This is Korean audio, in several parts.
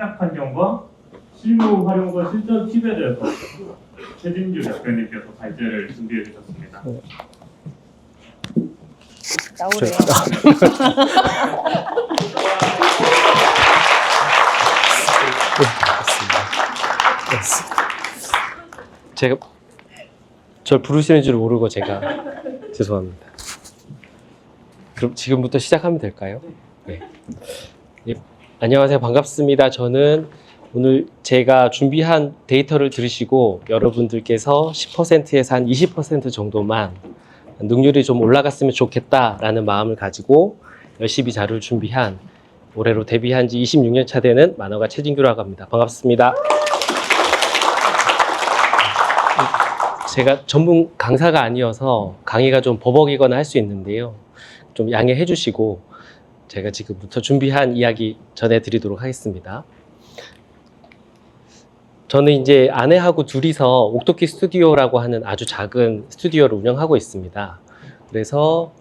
시작 환경과 실무 활용과 실전 팁에 대해서 최진규 대표님께서 발제를 준비해 주셨습니다. 나오네요. 제가 절 부르시는 줄 모르고 제가 죄송합니다. 그럼 지금부터 시작하면 될까요? 네. 네. 안녕하세요. 반갑습니다. 저는 오늘 제가 준비한 데이터를 들으시고 여러분들께서 10%에서 한 20% 정도만 능률이 좀 올라갔으면 좋겠다라는 마음을 가지고 열심히 자료를 준비한 올해로 데뷔한 지 26년 차 되는 만화가 최진규라고 합니다. 반갑습니다. 제가 전문 강사가 아니어서 강의가 좀 버벅이거나 할 수 있는데요. 좀 양해해 주시고 제가 지금부터 준비한 이야기 전해드리도록 하겠습니다. 저는 이제 아내하고 둘이서 옥토키 스튜디오라고 하는 아주 작은 스튜디오를 운영하고 있습니다. 그래서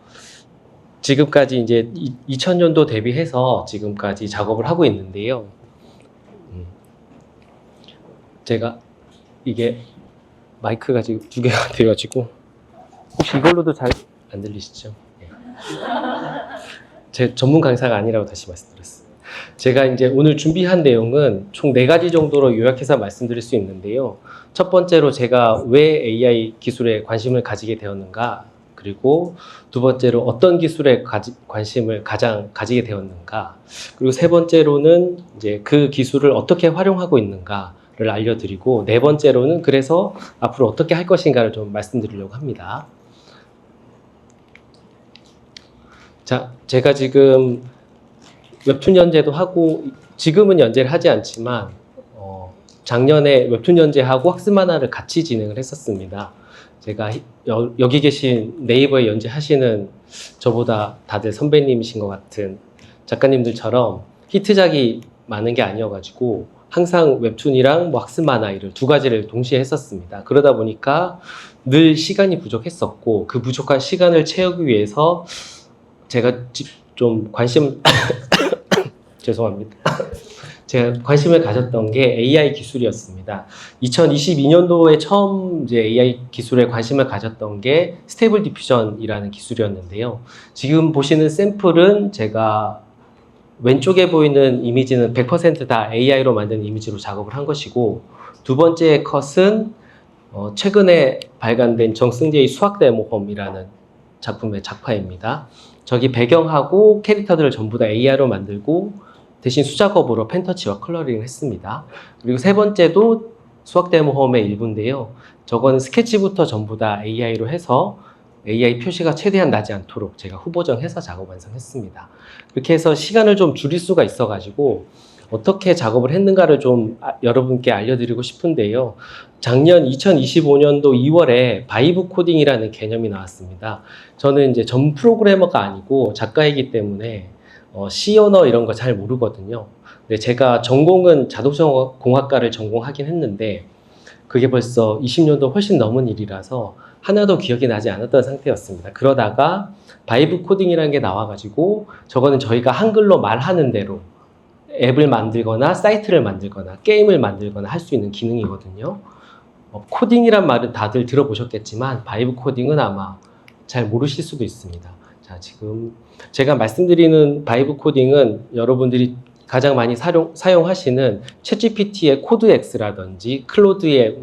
지금까지 이제 2000년도 데뷔해서 지금까지 작업을 하고 있는데요. 제가 이게 마이크가 지금 두 개가 돼가지고 혹시 이걸로도 잘 안 들리시죠? 네. 제 전문 강사가 아니라고 다시 말씀드렸어요. 제가 이제 오늘 준비한 내용은 총 4가지 정도로 요약해서 말씀드릴 수 있는데요. 첫 번째로 제가 왜 AI 기술에 관심을 가지게 되었는가, 그리고 두 번째로 어떤 기술에 관심을 가장 가지게 되었는가, 그리고 세 번째로는 이제 그 기술을 어떻게 활용하고 있는가를 알려드리고, 네 번째로는 그래서 앞으로 어떻게 할 것인가를 좀 말씀드리려고 합니다. 자, 제가 지금 웹툰 연재도 하고, 지금은 연재를 하지 않지만 작년에 웹툰 연재하고 학습 만화를 같이 진행을 했었습니다. 제가 여기 계신 네이버에 연재하시는 저보다 다들 선배님이신 것 같은 작가님들처럼 히트작이 많은 게 아니어가지고 항상 웹툰이랑 뭐 학습 만화 일을 두 가지를 동시에 했었습니다. 그러다 보니까 늘 시간이 부족했었고, 그 부족한 시간을 채우기 위해서 제가 좀 죄송합니다. 제가 관심을 가졌던 게 AI 기술이었습니다. 2022년도에 처음 이제 AI 기술에 관심을 가졌던 게 스테이블 디퓨전이라는 기술이었는데요. 지금 보시는 샘플은 제가 왼쪽에 보이는 이미지는 100% 다 AI로 만든 이미지로 작업을 한 것이고, 두 번째 컷은 최근에 발간된 정승재의 수학 데모홈이라는 작품의 작화입니다. 저기 배경하고 캐릭터들을 전부 다 AI로 만들고 대신 수작업으로 펜터치와 컬러링을 했습니다. 그리고 세 번째도 수학 데모홈의 일부인데요. 저거는 스케치부터 전부 다 AI로 해서 AI 표시가 최대한 나지 않도록 제가 후보정해서 작업 완성했습니다. 그렇게 해서 시간을 좀 줄일 수가 있어가지고 어떻게 작업을 했는가를 좀 여러분께 알려드리고 싶은데요. 작년 2025년도 2월에 바이브 코딩이라는 개념이 나왔습니다. 저는 이제 전 프로그래머가 아니고 작가이기 때문에 C 언어 이런 거 잘 모르거든요. 근데 제가 전공은 자동차공학과를 전공하긴 했는데 그게 벌써 20년도 훨씬 넘은 일이라서 하나도 기억이 나지 않았던 상태였습니다. 그러다가 바이브 코딩이라는 게 나와가지고 저거는 저희가 한글로 말하는 대로 앱을 만들거나 사이트를 만들거나 게임을 만들거나 할 수 있는 기능이거든요. 코딩이란 말은 다들 들어보셨겠지만 바이브 코딩은 아마 잘 모르실 수도 있습니다. 자, 지금 제가 말씀드리는 바이브 코딩은 여러분들이 가장 많이 사용하시는 챗GPT의 코드엑스라든지 클로드의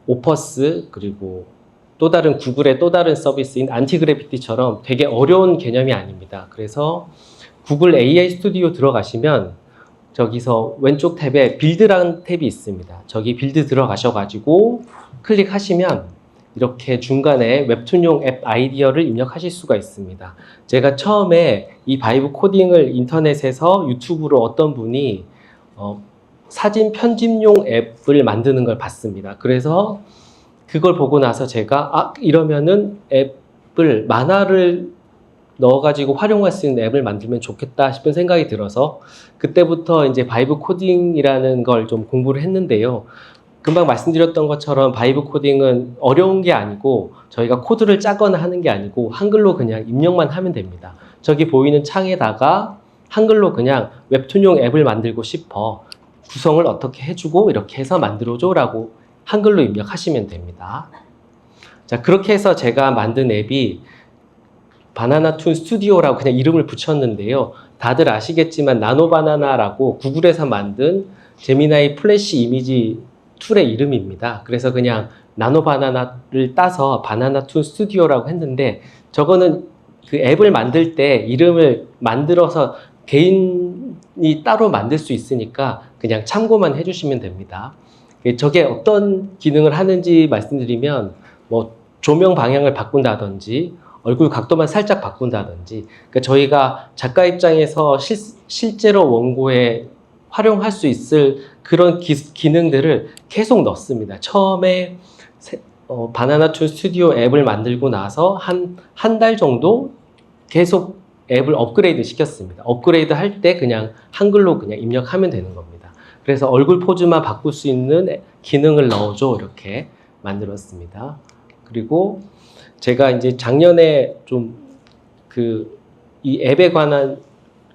오퍼스, 그리고 또 다른 구글의 또 다른 서비스인 안티그래피티처럼 되게 어려운 개념이 아닙니다. 그래서 구글 AI 스튜디오 들어가시면 저기서 왼쪽 탭에 빌드라는 탭이 있습니다. 저기 빌드 들어가셔가지고 클릭하시면 이렇게 중간에 웹툰용 앱 아이디어를 입력하실 수가 있습니다. 제가 처음에 이 바이브 코딩을 인터넷에서 유튜브로 어떤 분이 사진 편집용 앱을 만드는 걸 봤습니다. 그래서 그걸 보고 나서 제가 이러면은 앱을 만화를 넣어가지고 활용할 수 있는 앱을 만들면 좋겠다 싶은 생각이 들어서 그때부터 이제 바이브 코딩이라는 걸 좀 공부를 했는데요. 금방 말씀드렸던 것처럼 바이브 코딩은 어려운 게 아니고 저희가 코드를 짜거나 하는 게 아니고 한글로 그냥 입력만 하면 됩니다. 저기 보이는 창에다가 한글로 그냥 웹툰용 앱을 만들고 싶어. 구성을 어떻게 해주고 이렇게 해서 만들어줘라고 한글로 입력하시면 됩니다. 자, 그렇게 해서 제가 만든 앱이 바나나툰 스튜디오라고 그냥 이름을 붙였는데요. 다들 아시겠지만 나노바나나라고 구글에서 만든 제미나이 플래시 이미지 툴의 이름입니다. 그래서 그냥 나노바나나를 따서 바나나툰 스튜디오라고 했는데, 저거는 그 앱을 만들 때 이름을 만들어서 개인이 따로 만들 수 있으니까 그냥 참고만 해주시면 됩니다. 저게 어떤 기능을 하는지 말씀드리면, 뭐 조명 방향을 바꾼다든지 얼굴 각도만 살짝 바꾼다든지, 그러니까 저희가 작가 입장에서 실제로 원고에 활용할 수 있을 그런 기능들을 계속 넣습니다. 처음에 바나나툰 스튜디오 앱을 만들고 나서 한 달 정도 계속 앱을 업그레이드 시켰습니다. 업그레이드 할 때 그냥 한글로 그냥 입력하면 되는 겁니다. 그래서 얼굴 포즈만 바꿀 수 있는 기능을 넣어줘 이렇게 만들었습니다. 그리고 제가 이제 작년에 좀 이 앱에 관한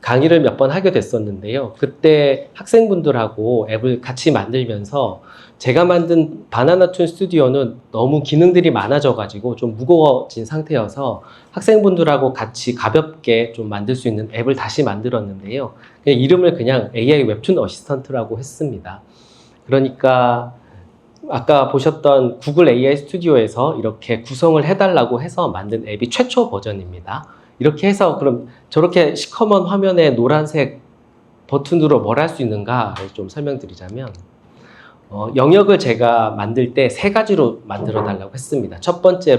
강의를 몇 번 하게 됐었는데요. 그때 학생분들하고 앱을 같이 만들면서 제가 만든 바나나툰 스튜디오는 너무 기능들이 많아져가지고 좀 무거워진 상태여서 학생분들하고 같이 가볍게 좀 만들 수 있는 앱을 다시 만들었는데요. 이름을 그냥 AI 웹툰 어시스턴트라고 했습니다. 그러니까 아까 보셨던 구글 AI 스튜디오에서 이렇게 구성을 해달라고 해서 만든 앱이 최초 버전입니다. 이렇게 해서 그럼 저렇게 시커먼 화면에 노란색 버튼으로 뭘 할 수 있는가를 좀 설명드리자면, 영역을 제가 만들 때 세 가지로 만들어 달라고 했습니다. 첫 번째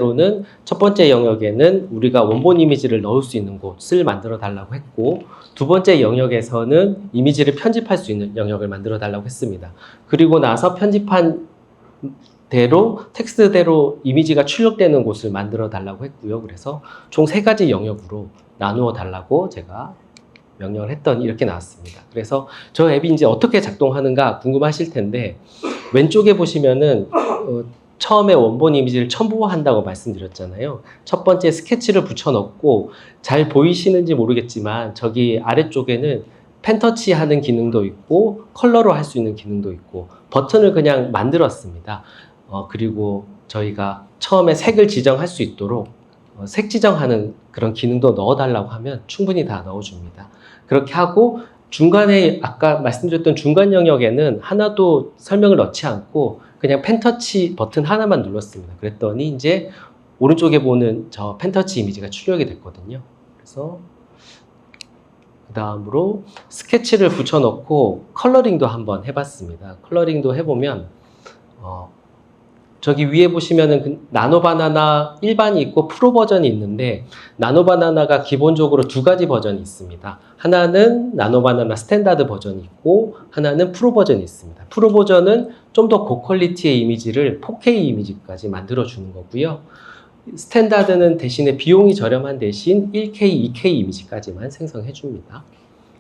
영역에는 우리가 원본 이미지를 넣을 수 있는 곳을 만들어 달라고 했고, 두 번째 영역에서는 이미지를 편집할 수 있는 영역을 만들어 달라고 했습니다. 그리고 나서 편집한 대로 텍스트대로 이미지가 출력되는 곳을 만들어 달라고 했고요. 그래서 총 세 가지 영역으로 나누어 달라고 제가 명령을 했더니 이렇게 나왔습니다. 그래서 저 앱이 이제 어떻게 작동하는가 궁금하실 텐데, 왼쪽에 보시면은 처음에 원본 이미지를 첨부한다고 말씀드렸잖아요. 첫 번째 스케치를 붙여넣고, 잘 보이시는지 모르겠지만 저기 아래쪽에는 펜터치 하는 기능도 있고 컬러로 할 수 있는 기능도 있고 버튼을 그냥 만들었습니다. 그리고 저희가 처음에 색을 지정할 수 있도록 색 지정하는 그런 기능도 넣어달라고 하면 충분히 다 넣어줍니다. 그렇게 하고 중간에 아까 말씀드렸던 중간 영역에는 하나도 설명을 넣지 않고 그냥 펜터치 버튼 하나만 눌렀습니다. 그랬더니 이제 오른쪽에 보는 저 펜터치 이미지가 출력이 됐거든요. 그래서 그 다음으로 스케치를 붙여넣고 컬러링도 한번 해봤습니다. 컬러링도 해보면 저기 위에 보시면은 그 나노바나나 일반이 있고 프로 버전이 있는데, 나노바나나가 기본적으로 두 가지 버전이 있습니다. 하나는 나노바나나 스탠다드 버전이 있고 하나는 프로 버전이 있습니다. 프로 버전은 좀 더 고퀄리티의 이미지를 4K 이미지까지 만들어 주는 거고요. 스탠다드는 대신에 비용이 저렴한 대신 1K, 2K 이미지까지만 생성해 줍니다.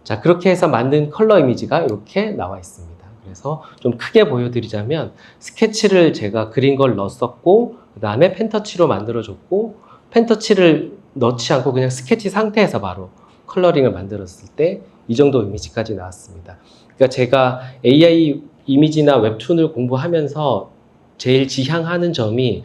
자, 그렇게 해서 만든 컬러 이미지가 이렇게 나와 있습니다. 그래서 좀 크게 보여드리자면, 스케치를 제가 그린 걸 넣었었고, 그 다음에 펜터치로 만들어줬고, 펜터치를 넣지 않고 그냥 스케치 상태에서 바로 컬러링을 만들었을 때 이 정도 이미지까지 나왔습니다. 그러니까 제가 AI 이미지나 웹툰을 공부하면서 제일 지향하는 점이,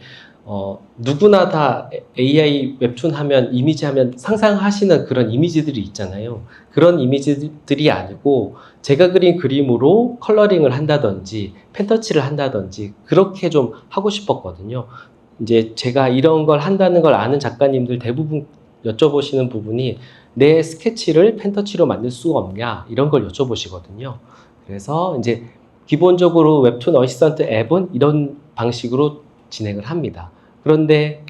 누구나 다 AI 웹툰 하면, 이미지 하면 상상하시는 그런 이미지들이 있잖아요. 그런 이미지들이 아니고 제가 그린 그림으로 컬러링을 한다든지 펜터치를 한다든지 그렇게 좀 하고 싶었거든요. 이제 제가 이런 걸 한다는 걸 아는 작가님들 대부분 여쭤보시는 부분이, 내 스케치를 펜터치로 만들 수가 없냐 이런 걸 여쭤보시거든요. 그래서 이제 기본적으로 웹툰 어시스턴트 앱은 이런 방식으로 진행을 합니다. 그런데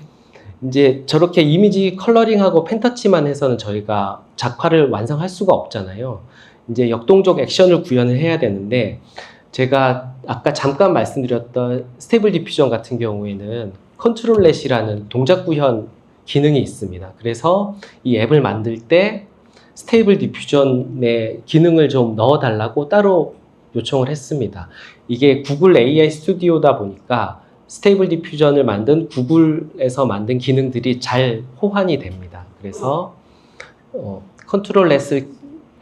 이제 저렇게 이미지 컬러링하고 펜터치만 해서는 저희가 작화를 완성할 수가 없잖아요. 이제 역동적 액션을 구현을 해야 되는데, 제가 아까 잠깐 말씀드렸던 스테이블 디퓨전 같은 경우에는 컨트롤 렛이라는 동작 구현 기능이 있습니다. 그래서 이 앱을 만들 때 스테이블 디퓨전의 기능을 좀 넣어달라고 따로 요청을 했습니다. 이게 구글 AI 스튜디오다 보니까 스테이블 디퓨전을 만든 구글에서 만든 기능들이 잘 호환이 됩니다. 그래서 컨트롤 렛을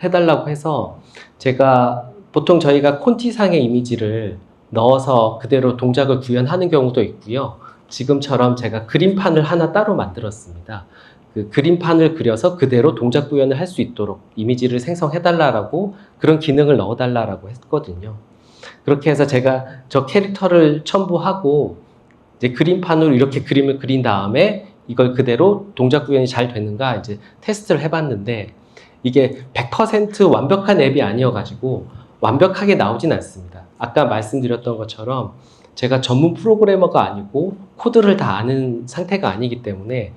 해달라고 해서 제가 보통 저희가 콘티상의 이미지를 넣어서 그대로 동작을 구현하는 경우도 있고요. 지금처럼 제가 그림판을 하나 따로 만들었습니다. 그 그림판을 그려서 그대로 동작 구현을 할 수 있도록 이미지를 생성해달라고 그런 기능을 넣어달라고 했거든요. 그렇게 해서 제가 저 캐릭터를 첨부하고 이제 그림판으로 이렇게 그림을 그린 다음에 이걸 그대로 동작 구현이 잘 되는가 이제 테스트를 해봤는데 이게 100% 완벽한 앱이 아니어가지고 완벽하게 나오진 않습니다. 아까 말씀드렸던 것처럼 제가 전문 프로그래머가 아니고 코드를 다 아는 상태가 아니기 때문에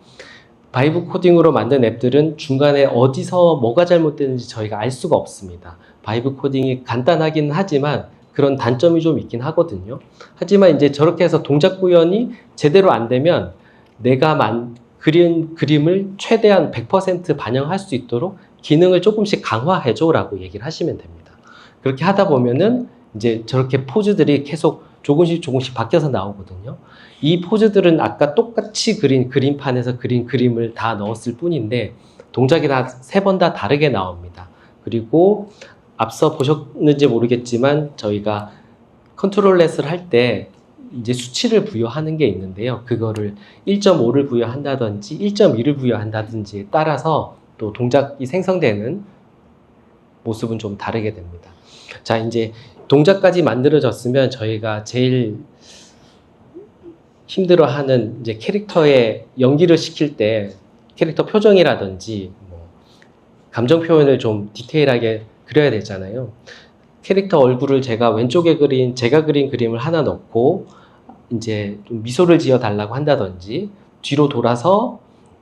바이브 코딩으로 만든 앱들은 중간에 어디서 뭐가 잘못되는지 저희가 알 수가 없습니다. 바이브 코딩이 간단하긴 하지만 그런 단점이 좀 있긴 하거든요. 하지만 이제 저렇게 해서 동작 구현이 제대로 안 되면 내가 그린 그림을 최대한 100% 반영할 수 있도록 기능을 조금씩 강화해줘라고 얘기를 하시면 됩니다. 그렇게 하다 보면은 이제 저렇게 포즈들이 계속 조금씩 바뀌어서 나오거든요. 이 포즈들은 아까 똑같이 그린 그림판에서 그린 그림을 다 넣었을 뿐인데 동작이 다 3번 다 다르게 나옵니다. 그리고 앞서 보셨는지 모르겠지만 저희가 컨트롤 렛을 할 때 이제 수치를 부여하는 게 있는데요. 그거를 1.5를 부여한다든지 1.2를 부여한다든지에 따라서 또 동작이 생성되는 모습은 좀 다르게 됩니다. 자, 이제 동작까지 만들어졌으면 저희가 제일 힘들어하는 이제 캐릭터의 연기를 시킬 때 캐릭터 표정이라든지 뭐 감정 표현을 좀 디테일하게 그려야 되잖아요. 캐릭터 얼굴을 제가 왼쪽에 제가 그린 그림을 하나 넣고 이제 좀 미소를 지어 달라고 한다든지 뒤로 돌아서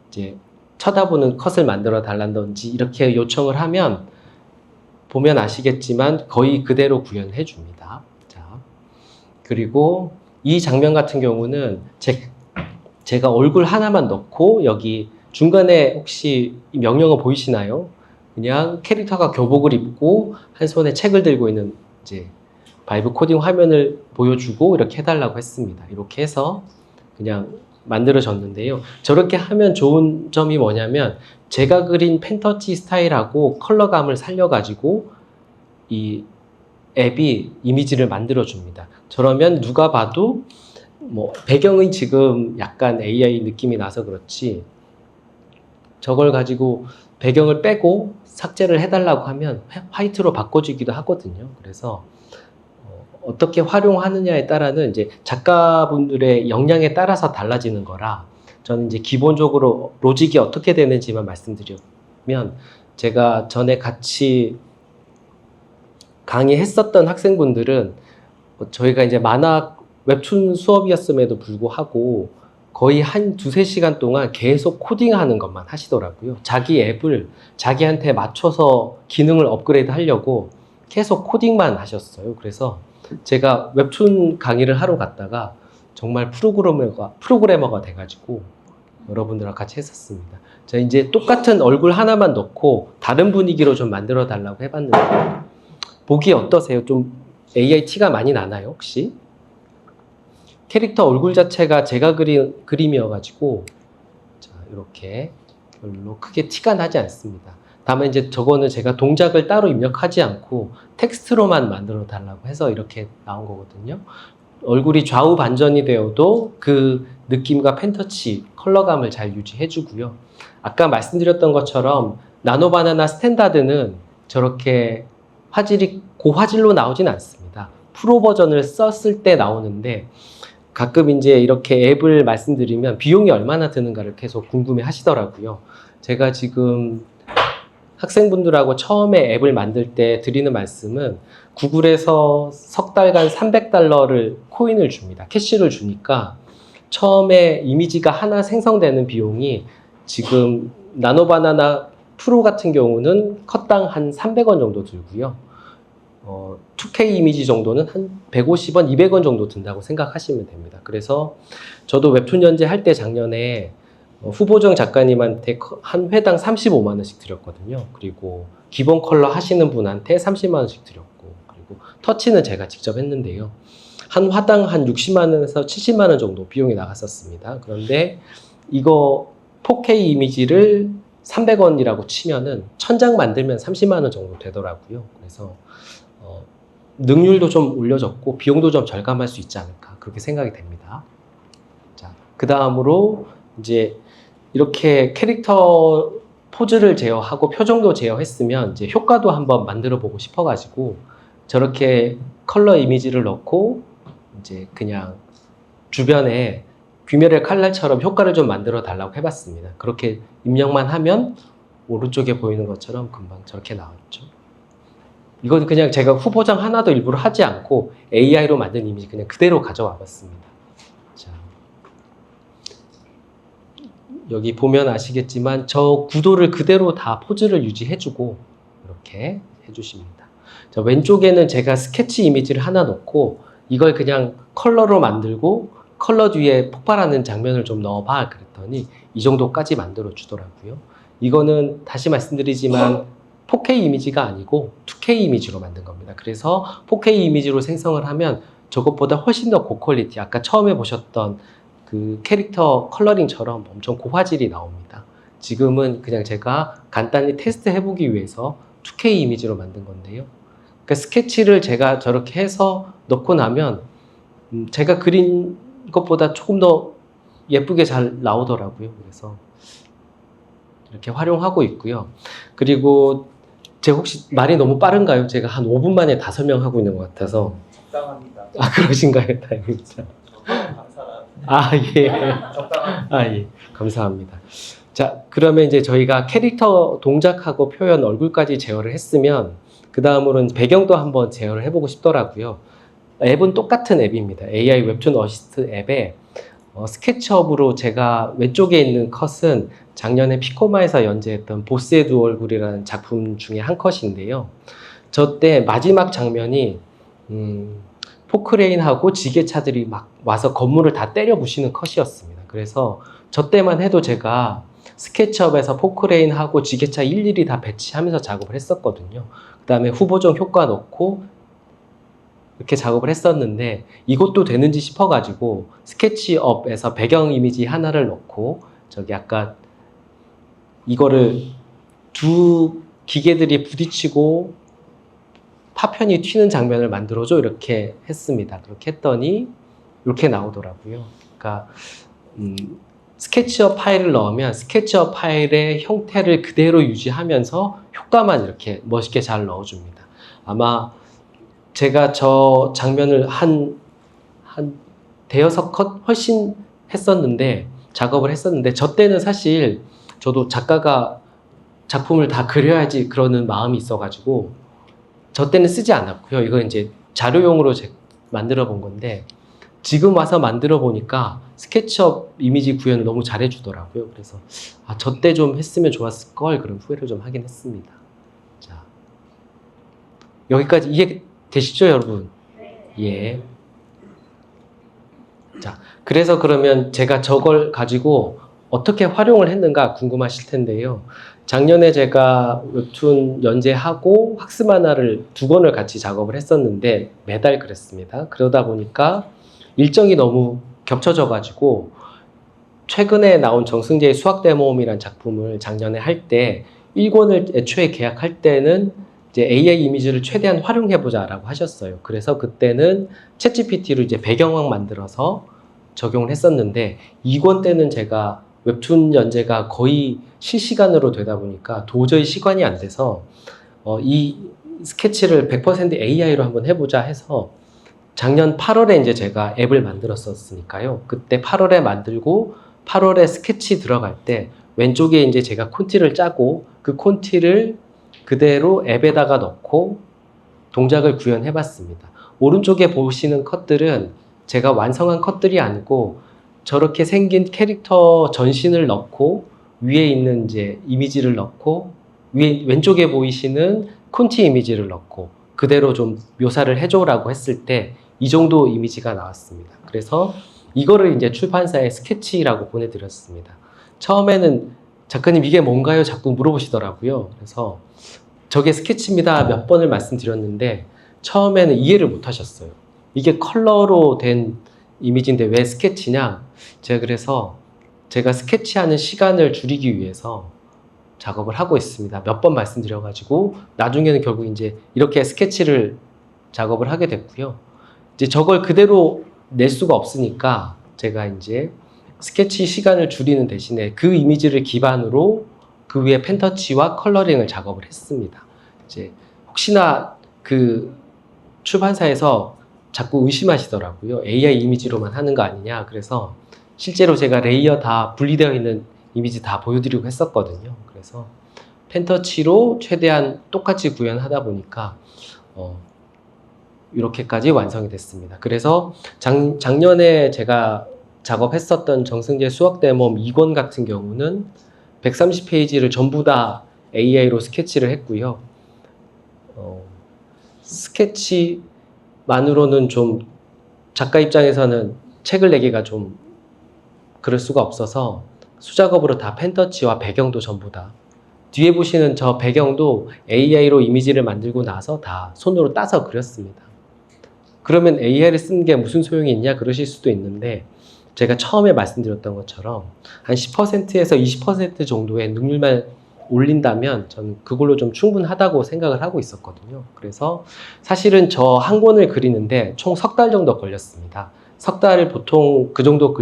이제 쳐다보는 컷을 만들어 달라든지 이렇게 요청을 하면 보면 아시겠지만 거의 그대로 구현해 줍니다. 자, 그리고 이 장면 같은 경우는 제가 얼굴 하나만 넣고 여기 중간에 혹시 이 명령어 보이시나요? 그냥 캐릭터가 교복을 입고 한 손에 책을 들고 있는 이제 바이브 코딩 화면을 보여주고 이렇게 해달라고 했습니다. 이렇게 해서 그냥 만들어졌는데요. 저렇게 하면 좋은 점이 뭐냐면 제가 그린 펜터치 스타일하고 컬러감을 살려가지고 이 앱이 이미지를 만들어줍니다. 저러면 누가 봐도 뭐 배경이 지금 약간 AI 느낌이 나서 그렇지 저걸 가지고 배경을 빼고 삭제를 해달라고 하면 화이트로 바꿔주기도 하거든요. 그래서 어떻게 활용하느냐에 따라는 이제 작가분들의 역량에 따라서 달라지는 거라 저는 이제 기본적으로 로직이 어떻게 되는지만 말씀드리면 제가 전에 같이 강의했었던 학생분들은 저희가 이제 만화 웹툰 수업이었음에도 불구하고 거의 한 2-3시간 동안 계속 코딩하는 것만 하시더라고요. 자기 앱을 자기한테 맞춰서 기능을 업그레이드 하려고 계속 코딩만 하셨어요. 그래서 제가 웹툰 강의를 하러 갔다가 정말 프로그래머가 돼가지고 여러분들과 같이 했었습니다. 자, 이제 똑같은 얼굴 하나만 넣고 다른 분위기로 좀 만들어 달라고 해봤는데 보기 어떠세요? 좀 AI 티가 많이 나나요, 혹시? 캐릭터 얼굴 자체가 제가 그린 그림이어가지고 자, 이렇게 별로 크게 티가 나지 않습니다. 다만 이제 저거는 제가 동작을 따로 입력하지 않고 텍스트로만 만들어 달라고 해서 이렇게 나온 거거든요. 얼굴이 좌우 반전이 되어도 그 느낌과 펜터치, 컬러감을 잘 유지해 주고요. 아까 말씀드렸던 것처럼 나노바나나 스탠다드는 저렇게 화질이 고화질로 나오진 않습니다. 프로 버전을 썼을 때 나오는데 가끔 이제 이렇게 앱을 말씀드리면 비용이 얼마나 드는가를 계속 궁금해 하시더라고요. 제가 지금 학생분들하고 처음에 앱을 만들 때 드리는 말씀은 구글에서 석 달간 $300를 코인을 줍니다. 캐시를 주니까 처음에 이미지가 하나 생성되는 비용이 지금 나노바나나 프로 같은 경우는 컷당 한 300원 정도 들고요. 2K 이미지 정도는 한 150원, 200원 정도 든다고 생각하시면 됩니다. 그래서 저도 웹툰 연재 할 때 작년에 후보정 작가님한테 한 회당 35만 원씩 드렸거든요. 그리고 기본 컬러 하시는 분한테 30만 원씩 드렸고, 그리고 터치는 제가 직접 했는데요. 한 화당 한 60만 원에서 70만 원 정도 비용이 나갔었습니다. 그런데 이거 4K 이미지를 300원이라고 치면은 1000장 만들면 30만 원 정도 되더라고요. 그래서 능률도 좀 올려졌고 비용도 좀 절감할 수 있지 않을까 그렇게 생각이 됩니다. 자, 그 다음으로 이제 이렇게 캐릭터 포즈를 제어하고 표정도 제어했으면 이제 효과도 한번 만들어 보고 싶어가지고 저렇게 컬러 이미지를 넣고 이제 그냥 주변에 귀멸의 칼날처럼 효과를 좀 만들어 달라고 해봤습니다. 그렇게 입력만 하면 오른쪽에 보이는 것처럼 금방 저렇게 나왔죠. 이건 그냥 제가 후보장 하나도 일부러 하지 않고 AI로 만든 이미지 그냥 그대로 가져와 봤습니다. 자, 여기 보면 아시겠지만 저 구도를 그대로 다 포즈를 유지해주고 이렇게 해주십니다. 자, 왼쪽에는 제가 스케치 이미지를 하나 넣고 이걸 그냥 컬러로 만들고 컬러 뒤에 폭발하는 장면을 좀 넣어봐 그랬더니 이 정도까지 만들어 주더라고요. 이거는 다시 말씀드리지만 4K 이미지가 아니고 2K 이미지로 만든 겁니다. 그래서 4K 이미지로 생성을 하면 저것보다 훨씬 더 고퀄리티, 아까 처음에 보셨던 그 캐릭터 컬러링처럼 엄청 고화질이 나옵니다. 지금은 그냥 제가 간단히 테스트 해보기 위해서 2K 이미지로 만든 건데요. 그러니까 스케치를 제가 저렇게 해서 넣고 나면 제가 그린 것보다 조금 더 예쁘게 잘 나오더라고요. 그래서 이렇게 활용하고 있고요. 그리고 제가 혹시 말이 너무 빠른가요? 제가 한 5분 만에 다 설명하고 있는 것 같아서. 적당합니다. 아, 그러신가요? 다행입니다. 감사합니다. 아, 예. 적당합니다. 아, 예. 감사합니다. 자, 그러면 이제 저희가 캐릭터 동작하고 표현, 얼굴까지 제어를 했으면 그 다음으로는 배경도 한번 제어를 해보고 싶더라고요. 앱은 똑같은 앱입니다. AI 웹툰 어시스트 앱에 스케치업으로 제가 왼쪽에 있는 컷은 작년에 피코마에서 연재했던 보스의 두 얼굴이라는 작품 중에 한 컷인데요. 저 때 마지막 장면이 포크레인하고 지게차들이 막 와서 건물을 다 때려 부시는 컷이었습니다. 그래서 저 때만 해도 제가 스케치업에서 포크레인하고 지게차 일일이 다 배치하면서 작업을 했었거든요. 그 다음에 후보종 효과 넣고 이렇게 작업을 했었는데 이것도 되는지 싶어가지고 스케치업에서 배경 이미지 하나를 넣고 저기 아까 이거를 두 기계들이 부딪히고 파편이 튀는 장면을 만들어줘 이렇게 했습니다. 그렇게 했더니 이렇게 나오더라고요. 그러니까 스케치업 파일을 넣으면 스케치업 파일의 형태를 그대로 유지하면서 효과만 이렇게 멋있게 잘 넣어줍니다. 아마 제가 저 장면을 한 대여섯 컷 훨씬 했었는데 작업을 했었는데 저 때는 사실 저도 작가가 작품을 다 그려야지 그러는 마음이 있어가지고 저 때는 쓰지 않았고요. 이거 이제 자료용으로 만들어 본 건데 지금 와서 만들어 보니까 스케치업 이미지 구현을 너무 잘해주더라고요. 그래서 아, 저 때 좀 했으면 좋았을 걸 그런 후회를 좀 하긴 했습니다. 자, 여기까지 이해 되시죠, 여러분? 예. 자, 그래서 그러면 제가 저걸 가지고 어떻게 활용을 했는가 궁금하실 텐데요. 작년에 제가 웹툰 연재하고 학습 만화를 2권을 같이 작업을 했었는데 매달 그랬습니다. 그러다 보니까 일정이 너무 겹쳐져 가지고 최근에 나온 정승재의 수학대모험이라는 작품을 작년에 할 때 1권을 애초에 계약할 때는 이제 AI 이미지를 최대한 활용해보자라고 하셨어요. 그래서 그때는 챗GPT로 이제 배경막 만들어서 적용을 했었는데 2권 때는 제가 웹툰 연재가 거의 실시간으로 되다 보니까 도저히 시간이 안 돼서 이 스케치를 100% AI로 한번 해보자 해서 작년 8월에 이제 제가 앱을 만들었었으니까요. 그때 8월에 만들고 8월에 스케치 들어갈 때 왼쪽에 이제 제가 콘티를 짜고 그 콘티를 그대로 앱에다가 넣고 동작을 구현해 봤습니다. 오른쪽에 보시는 컷들은 제가 완성한 컷들이 아니고 저렇게 생긴 캐릭터 전신을 넣고 위에 있는 이제 이미지를 넣고 왼쪽에 보이시는 콘티 이미지를 넣고 그대로 좀 묘사를 해줘라고 했을 때 이 정도 이미지가 나왔습니다. 그래서 이거를 이제 출판사에 스케치라고 보내드렸습니다. 처음에는 작가님 이게 뭔가요? 자꾸 물어보시더라고요. 그래서 저게 스케치입니다. 몇 번을 말씀드렸는데 처음에는 이해를 못 하셨어요. 이게 컬러로 된 이미지인데 왜 스케치냐? 제가 그래서 제가 스케치하는 시간을 줄이기 위해서 작업을 하고 있습니다. 몇 번 말씀드려가지고 나중에는 결국 이제 이렇게 스케치를 작업을 하게 됐고요. 이제 저걸 그대로 낼 수가 없으니까 제가 이제 스케치 시간을 줄이는 대신에 그 이미지를 기반으로 그 위에 펜터치와 컬러링을 작업을 했습니다. 이제 혹시나 그 출판사에서 자꾸 의심하시더라고요. AI 이미지로만 하는 거 아니냐. 그래서 실제로 제가 레이어 다 분리되어 있는 이미지 다 보여드리고 했었거든요. 그래서 펜터치로 최대한 똑같이 구현하다 보니까 이렇게까지 완성이 됐습니다. 그래서 작년에 제가 작업했었던 정승재 수학대모험 2권 같은 경우는 130페이지를 전부 다 AI로 스케치를 했고요. 스케치만으로는 좀 작가 입장에서는 책을 내기가 좀 그럴 수가 없어서 수작업으로 다 펜터치와 배경도 전부 다 뒤에 보시는 저 배경도 AI로 이미지를 만들고 나서 다 손으로 따서 그렸습니다. 그러면 AI를 쓴 게 무슨 소용이 있냐 그러실 수도 있는데 제가 처음에 말씀드렸던 것처럼 한 10%에서 20% 정도의 능률만 올린다면 저는 그걸로 좀 충분하다고 생각을 하고 있었거든요. 그래서 사실은 저 한 권을 그리는데 총 석 달 정도 걸렸습니다. 석 달을 보통 그 정도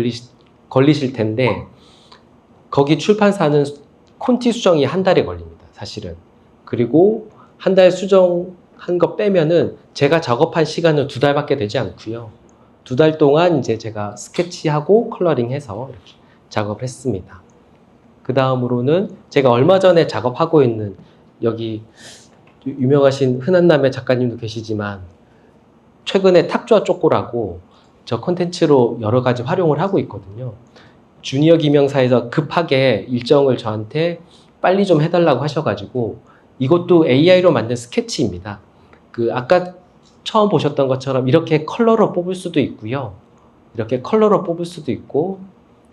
걸리실 텐데 거기 출판사는 콘티 수정이 한 달에 걸립니다. 사실은. 그리고 한 달 수정한 거 빼면은 제가 작업한 시간은 2달밖에 되지 않고요. 2달 동안 이제 제가 스케치하고 컬러링해서 이렇게 작업을 했습니다. 그 다음으로는 제가 얼마 전에 작업하고 있는 여기 유명하신 흔한남의 작가님도 계시지만 최근에 탁주와 쪼꼬라고 저 콘텐츠로 여러 가지 활용을 하고 있거든요. 주니어 김영사에서 급하게 일정을 저한테 빨리 좀 해달라고 하셔가지고 이것도 AI로 만든 스케치입니다. 그 아까 처음 보셨던 것처럼 이렇게 컬러로 뽑을 수도 있고요. 이렇게 컬러로 뽑을 수도 있고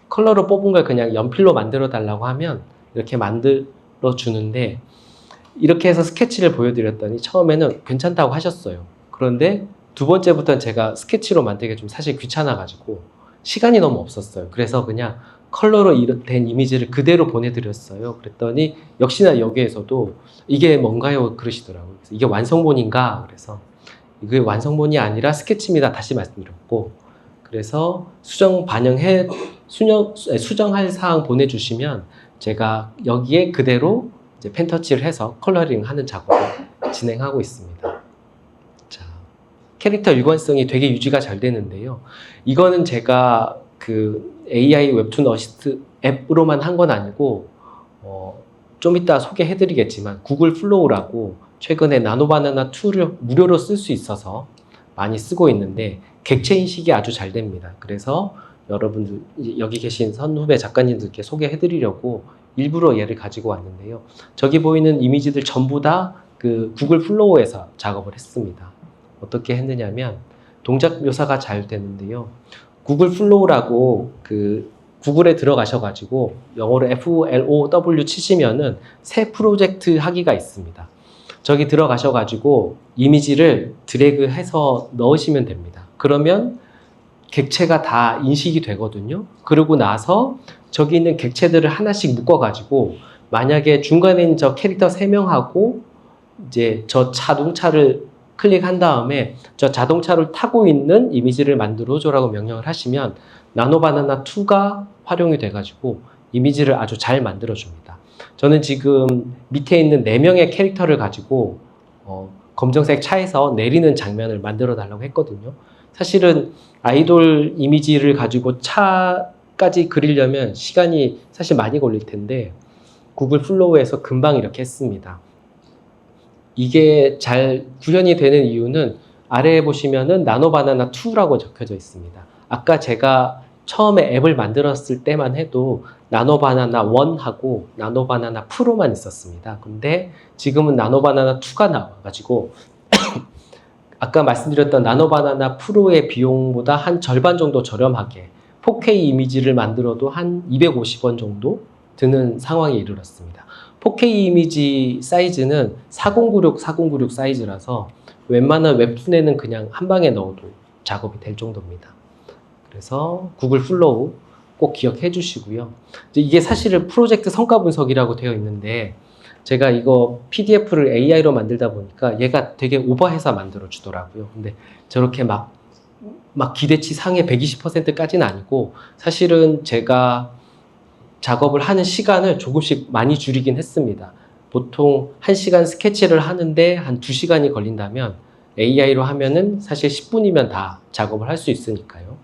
컬러로 뽑은 걸 그냥 연필로 만들어 달라고 하면 이렇게 만들어 주는데 이렇게 해서 스케치를 보여드렸더니 처음에는 괜찮다고 하셨어요. 그런데 두 번째부터는 제가 스케치로 만들기 좀 사실 귀찮아가지고 시간이 너무 없었어요. 그래서 그냥 컬러로 된 이미지를 그대로 보내드렸어요. 그랬더니 역시나 여기에서도 이게 뭔가요? 그러시더라고요. 그래서 이게 완성본인가? 그래서 이게 완성본이 아니라 스케치입니다. 다시 말씀드렸고 그래서 수정할 사항 보내주시면 제가 여기에 그대로 이제 펜터치를 해서 컬러링 하는 작업을 진행하고 있습니다. 자, 캐릭터 일관성이 되게 유지가 잘 되는데요. 이거는 제가 그 AI 웹툰 어시스트 앱으로만 한 건 아니고 좀 이따 소개해드리겠지만 구글 플로우라고 최근에 나노바나나 2를 무료로 쓸 수 있어서 많이 쓰고 있는데 객체 인식이 아주 잘 됩니다. 그래서 여러분들 여기 계신 선후배 작가님들께 소개해드리려고 일부러 얘를 가지고 왔는데요. 저기 보이는 이미지들 전부 다 그 구글 플로우에서 작업을 했습니다. 어떻게 했느냐면 동작 묘사가 잘 되는데요. 구글 플로우라고 그 구글에 들어가셔가지고 영어로 FLOW 치시면은 새 프로젝트 하기가 있습니다. 저기 들어가셔가지고 이미지를 드래그해서 넣으시면 됩니다. 그러면 객체가 다 인식이 되거든요. 그러고 나서 저기 있는 객체들을 하나씩 묶어가지고 만약에 중간에 있는 저 캐릭터 3명하고 이제 저 자동차를 클릭한 다음에 저 자동차를 타고 있는 이미지를 만들어줘라고 명령을 하시면 나노바나나 2가 활용이 돼가지고 이미지를 아주 잘 만들어줍니다. 저는 지금 밑에 있는 4명의 캐릭터를 가지고 검정색 차에서 내리는 장면을 만들어 달라고 했거든요. 사실은 아이돌 이미지를 가지고 차까지 그리려면 시간이 사실 많이 걸릴 텐데 구글 플로우에서 금방 이렇게 했습니다. 이게 잘 구현이 되는 이유는 아래에 보시면은 나노바나나 2라고 적혀져 있습니다. 아까 제가 처음에 앱을 만들었을 때만 해도 나노바나나 1하고 나노바나나 프로만 있었습니다. 근데 지금은 나노바나나 2가 나와가지고 아까 말씀드렸던 나노바나나 프로의 비용보다 한 절반 정도 저렴하게 4K 이미지를 만들어도 한 250원 정도 드는 상황에 이르렀습니다. 4K 이미지 사이즈는 4096 사이즈라서 웬만한 웹툰에는 그냥 한 방에 넣어도 작업이 될 정도입니다. 그래서 구글 플로우 꼭 기억해 주시고요. 이게 사실은 프로젝트 성과 분석이라고 되어 있는데 제가 이거 PDF를 AI로 만들다 보니까 얘가 되게 오버해서 만들어 주더라고요. 근데 저렇게 막 기대치 상의 120%까지는 아니고 사실은 제가 작업을 하는 시간을 조금씩 많이 줄이긴 했습니다. 보통 1시간 스케치를 하는데 한 2시간이 걸린다면 AI로 하면은 사실 10분이면 다 작업을 할 수 있으니까요.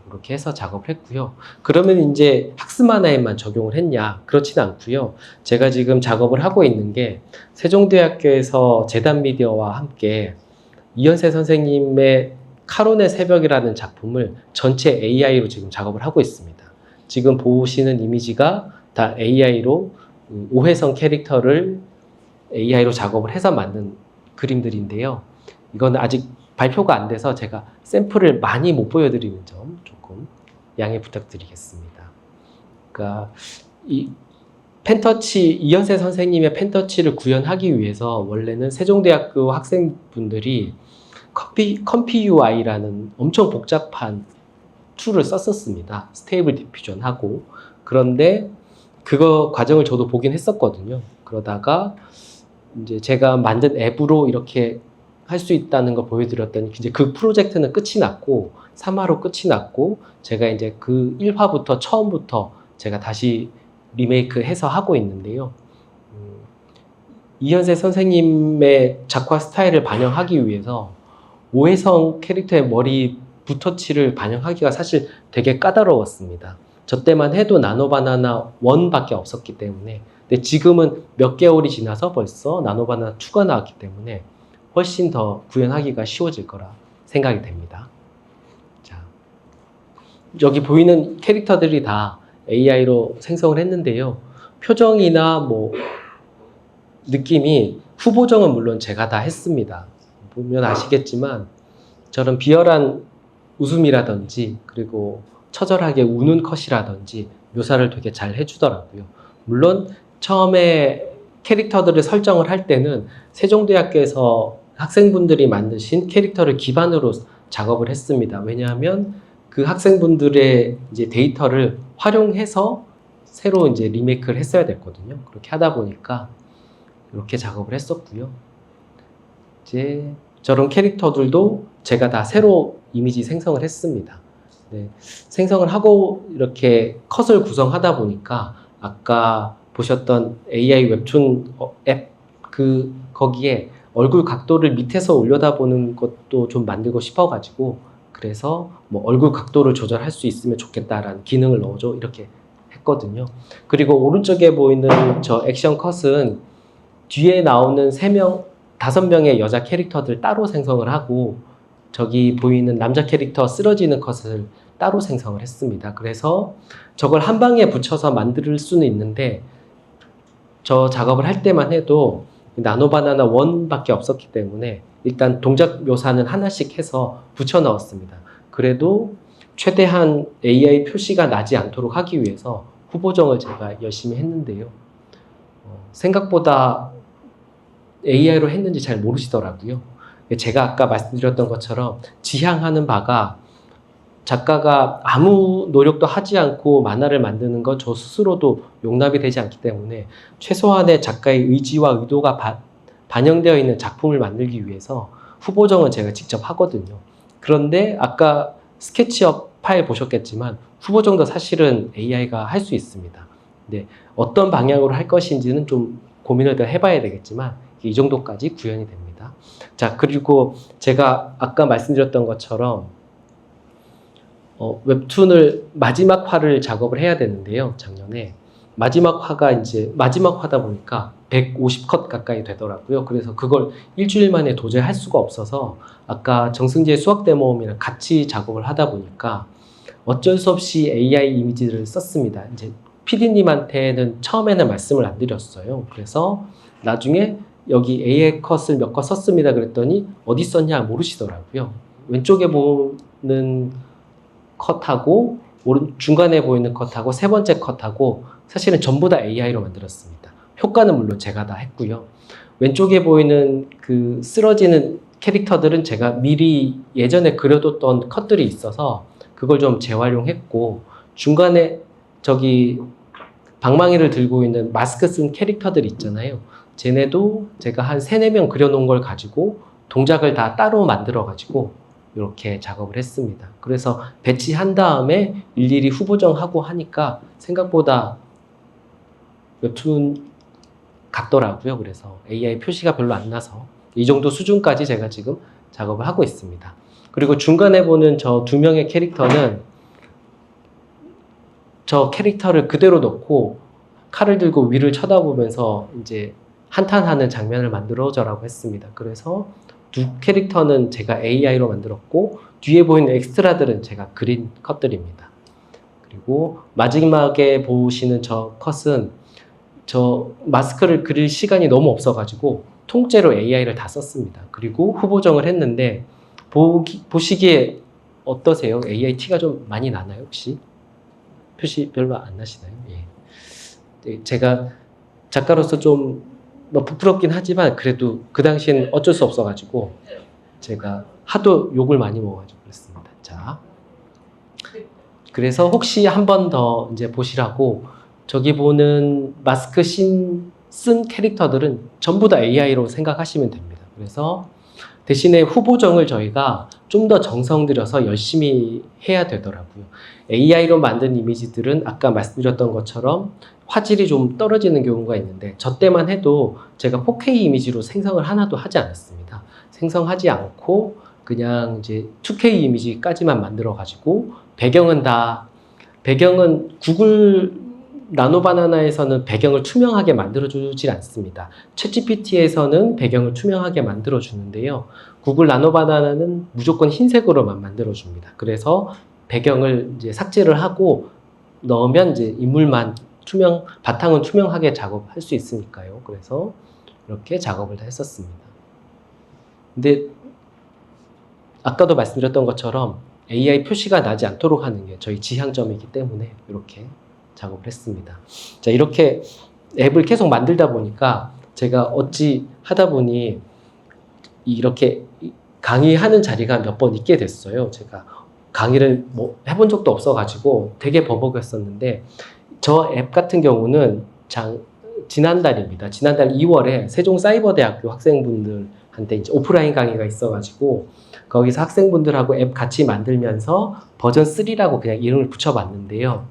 그렇게 해서 작업을 했고요. 그러면 이제 학습 만화에만 적용을 했냐? 그렇지는 않고요. 제가 지금 작업을 하고 있는 게 세종대학교에서 재단미디어와 함께 이현세 선생님의 카론의 새벽이라는 작품을 전체 AI로 지금 작업을 하고 있습니다. 지금 보시는 이미지가 다 AI로 오혜성 캐릭터를 AI로 작업을 해서 만든 그림들인데요. 이건 아직 발표가 안 돼서 제가 샘플을 많이 못 보여드리는 점 조금 양해 부탁드리겠습니다. 그러니까 이 펜터치, 이현세 선생님의 펜터치를 구현하기 위해서 원래는 세종대학교 학생분들이 컴피UI라는 엄청 복잡한 툴을 썼었습니다. 스테이블 디퓨전하고. 그런데 그거 과정을 저도 보긴 했었거든요. 그러다가 이제 제가 만든 앱으로 이렇게 할 수 있다는 걸 보여드렸더니 이제 그 프로젝트는 끝이 났고 3화로 끝이 났고 제가 이제 그 1화부터 처음부터 제가 다시 리메이크해서 하고 있는데요. 이현세 선생님의 작화 스타일을 반영하기 위해서 오혜성 캐릭터의 머리 붓터치를 반영하기가 사실 되게 까다로웠습니다. 저 때만 해도 나노바나나 1밖에 없었기 때문에. 근데 지금은 몇 개월이 지나서 벌써 나노바나나 2가 나왔기 때문에 훨씬 더 구현하기가 쉬워질 거라 생각이 됩니다. 자, 여기 보이는 캐릭터들이 다 AI로 생성을 했는데요. 표정이나 뭐 느낌이 후보정은 물론 제가 다 했습니다. 보면 아시겠지만 저런 비열한 웃음이라든지 그리고 처절하게 우는 컷이라든지 묘사를 되게 잘 해주더라고요. 물론 처음에 캐릭터들을 설정을 할 때는 세종대학교에서 학생분들이 만드신 캐릭터를 기반으로 작업을 했습니다. 왜냐하면 그 학생분들의 이제 데이터를 활용해서 새로 이제 리메이크를 했어야 됐거든요. 그렇게 하다 보니까 이렇게 작업을 했었고요. 이제 저런 캐릭터들도 제가 다 새로 이미지 생성을 했습니다. 네, 생성을 하고 이렇게 컷을 구성하다 보니까 아까 보셨던 AI 웹툰 앱 거기에 얼굴 각도를 밑에서 올려다보는 것도 좀 만들고 싶어가지고 그래서 뭐 얼굴 각도를 조절할 수 있으면 좋겠다라는 기능을 넣어줘 이렇게 했거든요. 그리고 오른쪽에 보이는 저 액션 컷은 뒤에 나오는 5명의 여자 캐릭터들 따로 생성을 하고 저기 보이는 남자 캐릭터 쓰러지는 컷을 따로 생성을 했습니다. 그래서 저걸 한 방에 붙여서 만들 수는 있는데 저 작업을 할 때만 해도 나노바나나 1밖에 없었기 때문에 일단 동작 묘사는 하나씩 해서 붙여 넣었습니다. 그래도 최대한 AI 표시가 나지 않도록 하기 위해서 후보정을 제가 열심히 했는데요. 생각보다 AI로 했는지 잘 모르시더라고요. 제가 아까 말씀드렸던 것처럼 지향하는 바가 작가가 아무 노력도 하지 않고 만화를 만드는 건 저 스스로도 용납이 되지 않기 때문에 최소한의 작가의 의지와 의도가 반영되어 있는 작품을 만들기 위해서 후보정은 제가 직접 하거든요. 그런데 아까 스케치업 파일 보셨겠지만 후보정도 사실은 AI가 할 수 있습니다. 근데 어떤 방향으로 할 것인지는 좀 고민을 더 해봐야 되겠지만 이 정도까지 구현이 됩니다. 자, 그리고 제가 아까 말씀드렸던 것처럼 웹툰을 마지막 화를 작업을 해야 되는데요. 작년에 마지막 화가 이제 마지막 화다 보니까 150컷 가까이 되더라고요. 그래서 그걸 일주일 만에 도저히 할 수가 없어서 아까 정승재 수학대모험이랑 같이 작업을 하다 보니까 어쩔 수 없이 AI 이미지를 썼습니다. 이제 PD님한테는 처음에는 말씀을 안 드렸어요. 그래서 나중에 여기 AI 컷을 몇 컷 썼습니다. 그랬더니 어디 썼냐 모르시더라고요. 왼쪽에 보는 컷하고 중간에 보이는 컷하고 세 번째 컷하고 사실은 전부 다 AI로 만들었습니다. 효과는 물론 제가 다 했고요. 왼쪽에 보이는 그 쓰러지는 캐릭터들은 제가 미리 예전에 그려뒀던 컷들이 있어서 그걸 좀 재활용했고 중간에 저기 방망이를 들고 있는 마스크 쓴 캐릭터들 있잖아요. 쟤네도 제가 한 3, 4명 그려놓은 걸 가지고 동작을 다 따로 만들어가지고 이렇게 작업을 했습니다. 그래서 배치한 다음에 일일이 후보정하고 하니까 생각보다 웹툰 같더라고요. 그래서 AI 표시가 별로 안 나서 이 정도 수준까지 제가 지금 작업을 하고 있습니다. 그리고 중간에 보는 저 2명의 캐릭터는 저 캐릭터를 그대로 놓고 칼을 들고 위를 쳐다보면서 이제 한탄하는 장면을 만들어줘라고 했습니다. 그래서 2 캐릭터는 제가 AI로 만들었고 뒤에 보이는 엑스트라들은 제가 그린 컷들입니다. 그리고 마지막에 보시는 저 컷은 저 마스크를 그릴 시간이 너무 없어가지고 통째로 AI를 다 썼습니다. 그리고 후보정을 했는데 보시기에 어떠세요? AI 티가 좀 많이 나나요 혹시? 표시 별로 안 나시나요? 예. 제가 작가로서 좀 뭐 부끄럽긴 하지만 그래도 그 당시엔 어쩔 수 없어가지고 제가 하도 욕을 많이 먹어가지고 그랬습니다. 자, 그래서 혹시 한 번 더 이제 보시라고 저기 보는 마스크 쓴 캐릭터들은 전부 다 AI로 생각하시면 됩니다. 그래서 대신에 후보정을 저희가 좀 더 정성 들여서 열심히 해야 되더라고요. AI로 만든 이미지들은 아까 말씀드렸던 것처럼 화질이 좀 떨어지는 경우가 있는데 저 때만 해도 제가 4K 이미지로 생성을 하나도 하지 않았습니다. 생성하지 않고 그냥 이제 2K 이미지까지만 만들어 가지고 배경은 구글 나노바나나에서는 배경을 투명하게 만들어주질 않습니다. 챗GPT에서는 배경을 투명하게 만들어주는데요. 구글 나노바나나는 무조건 흰색으로만 만들어줍니다. 그래서 배경을 이제 삭제를 하고 넣으면 이제 인물만 바탕은 투명하게 작업할 수 있으니까요. 그래서 이렇게 작업을 다 했었습니다. 근데 아까도 말씀드렸던 것처럼 AI 표시가 나지 않도록 하는 게 저희 지향점이기 때문에 이렇게 작업을 했습니다. 자, 이렇게 앱을 계속 만들다 보니까 제가 어찌 하다 보니 이렇게 강의하는 자리가 몇 번 있게 됐어요. 제가 강의를 뭐 해본 적도 없어가지고 되게 버벅였었는데 저 앱 같은 경우는 지난달입니다. 지난달 2월에 세종사이버대학교 학생분들한테 이제 오프라인 강의가 있어가지고 거기서 학생분들하고 앱 같이 만들면서 버전 3라고 그냥 이름을 붙여봤는데요.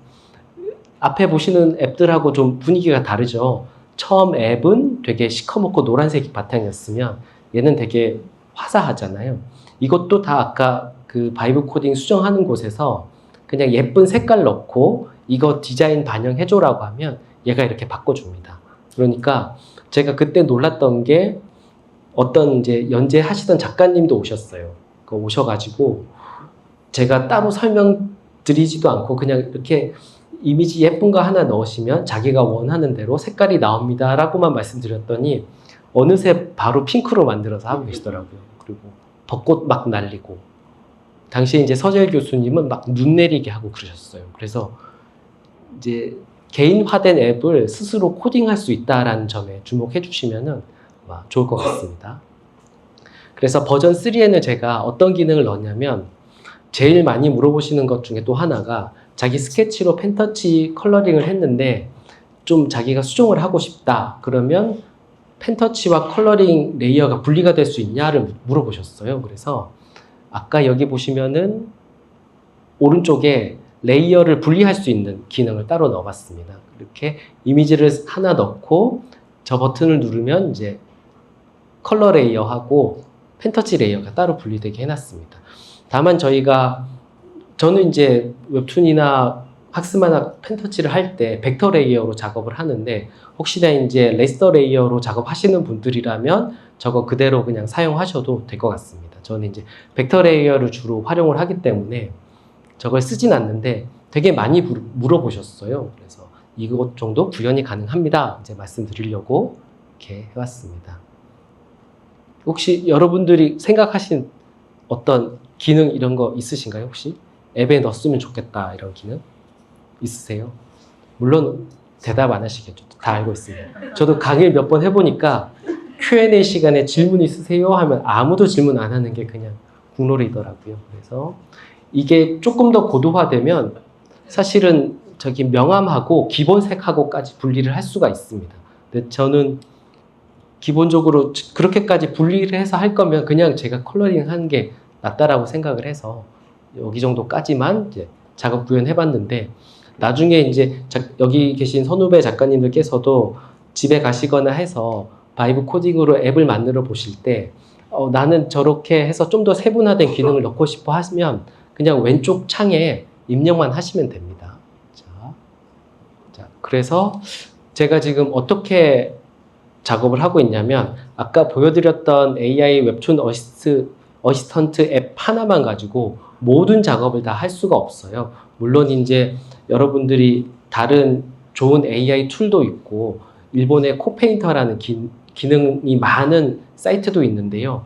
앞에 보시는 앱들하고 좀 분위기가 다르죠. 처음 앱은 되게 시커멓고 노란색 바탕이었으면 얘는 되게 화사하잖아요. 이것도 다 아까 그 바이브 코딩 수정하는 곳에서 그냥 예쁜 색깔 넣고 이거 디자인 반영해줘라고 하면 얘가 이렇게 바꿔줍니다. 그러니까 제가 그때 놀랐던 게 어떤 이제 연재하시던 작가님도 오셨어요. 오셔가지고 제가 따로 설명드리지도 않고 그냥 이렇게 이미지 예쁜 거 하나 넣으시면 자기가 원하는 대로 색깔이 나옵니다 라고만 말씀드렸더니 어느새 바로 핑크로 만들어서 하고 계시더라고요. 그리고 벚꽃 막 날리고 당시에 이제 서재 교수님은 막 눈 내리게 하고 그러셨어요. 그래서 이제 개인화된 앱을 스스로 코딩할 수 있다라는 점에 주목해 주시면은 좋을 것 같습니다. 그래서 버전 3에는 제가 어떤 기능을 넣었냐면 제일 많이 물어보시는 것 중에 또 하나가 자기 스케치로 펜터치 컬러링을 했는데 좀 자기가 수정을 하고 싶다. 그러면 펜터치와 컬러링 레이어가 분리가 될 수 있냐를 물어보셨어요. 그래서 아까 여기 보시면은 오른쪽에 레이어를 분리할 수 있는 기능을 따로 넣어봤습니다. 이렇게 이미지를 하나 넣고 저 버튼을 누르면 이제 컬러 레이어하고 펜터치 레이어가 따로 분리되게 해놨습니다. 다만 저는 이제 웹툰이나 학습만화 펜터치를 할 때 벡터 레이어로 작업을 하는데 혹시나 이제 레스터 레이어로 작업하시는 분들이라면 저거 그대로 그냥 사용하셔도 될 것 같습니다. 저는 이제 벡터 레이어를 주로 활용을 하기 때문에 저걸 쓰진 않는데 되게 많이 물어보셨어요. 그래서 이것 정도 구현이 가능합니다. 이제 말씀드리려고 이렇게 해왔습니다. 혹시 여러분들이 생각하신 어떤 기능 이런 거 있으신가요? 혹시 앱에 넣었으면 좋겠다 이런 기능 있으세요? 물론 대답 안 하시겠죠. 다 알고 있습니다. 저도 강의를 몇 번 해보니까 Q&A 시간에 질문 있으세요? 하면 아무도 질문 안 하는 게 그냥 국룰이더라고요. 그래서 이게 조금 더 고도화되면 사실은 저기 명암하고 기본색하고까지 분리를 할 수가 있습니다. 근데 저는 기본적으로 그렇게까지 분리를 해서 할 거면 그냥 제가 컬러링 하는 게 낫다라고 생각을 해서 여기 정도까지만 이제 작업 구현해 봤는데, 나중에 이제 여기 계신 선후배 작가님들께서도 집에 가시거나 해서 바이브 코딩으로 앱을 만들어 보실 때 나는 저렇게 해서 좀 더 세분화된 기능을 넣고 싶어 하시면 그냥 왼쪽 창에 입력만 하시면 됩니다. 자, 그래서 제가 지금 어떻게 작업을 하고 있냐면, 아까 보여드렸던 AI 웹툰 어시스턴트 앱 하나만 가지고 모든 작업을 다 할 수가 없어요. 물론 이제 여러분들이 다른 좋은 AI 툴도 있고 일본의 코페인터라는 기능이 많은 사이트도 있는데요.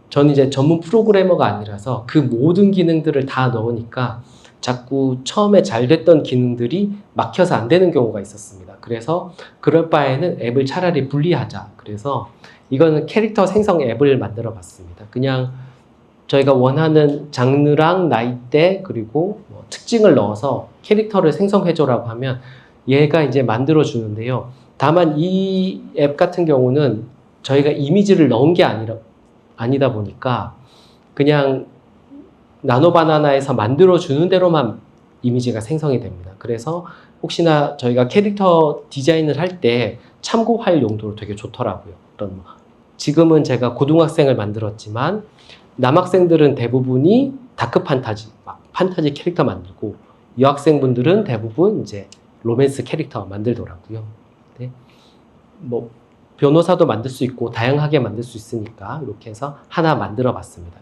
저는 이제 전문 프로그래머가 아니라서 그 모든 기능들을 다 넣으니까 자꾸 처음에 잘 됐던 기능들이 막혀서 안 되는 경우가 있었습니다. 그래서 그럴 바에는 앱을 차라리 분리하자. 그래서 이거는 캐릭터 생성 앱을 만들어 봤습니다. 그냥 저희가 원하는 장르랑 나이대 그리고 뭐 특징을 넣어서 캐릭터를 생성해줘라고 하면 얘가 이제 만들어 주는데요. 다만 이 앱 같은 경우는 저희가 이미지를 넣은 게 아니다 보니까 그냥 나노바나나에서 만들어 주는 대로만 이미지가 생성이 됩니다. 그래서 혹시나 저희가 캐릭터 디자인을 할 때 참고할 용도로 되게 좋더라고요. 지금은 제가 고등학생을 만들었지만 남학생들은 대부분이 다크 판타지, 판타지 캐릭터 만들고, 여학생분들은 대부분 이제 로맨스 캐릭터 만들더라고요. 네. 뭐 변호사도 만들 수 있고 다양하게 만들 수 있으니까 이렇게 해서 하나 만들어 봤습니다.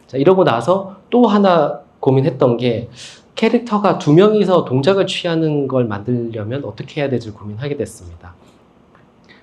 자, 이러고 나서 또 하나 고민했던 게, 캐릭터가 두 명이서 동작을 취하는 걸 만들려면 어떻게 해야 될지 고민하게 됐습니다.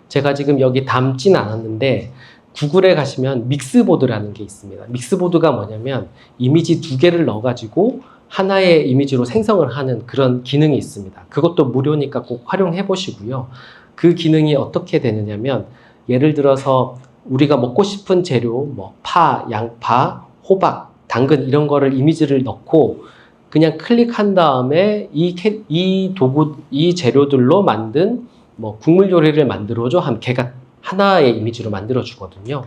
제가 지금 여기 담진 않았는데 구글에 가시면 믹스보드라는 게 있습니다. 믹스보드가 뭐냐면 이미지 두 개를 넣어가지고 하나의 이미지로 생성을 하는 그런 기능이 있습니다. 그것도 무료니까 꼭 활용해 보시고요. 그 기능이 어떻게 되느냐면, 예를 들어서 우리가 먹고 싶은 재료, 뭐 파, 양파, 호박, 당근 이런 거를 이미지를 넣고 그냥 클릭한 다음에 이 재료들로 만든 뭐 국물 요리를 만들어줘 하면 걔가 하나의 이미지로 만들어 주거든요.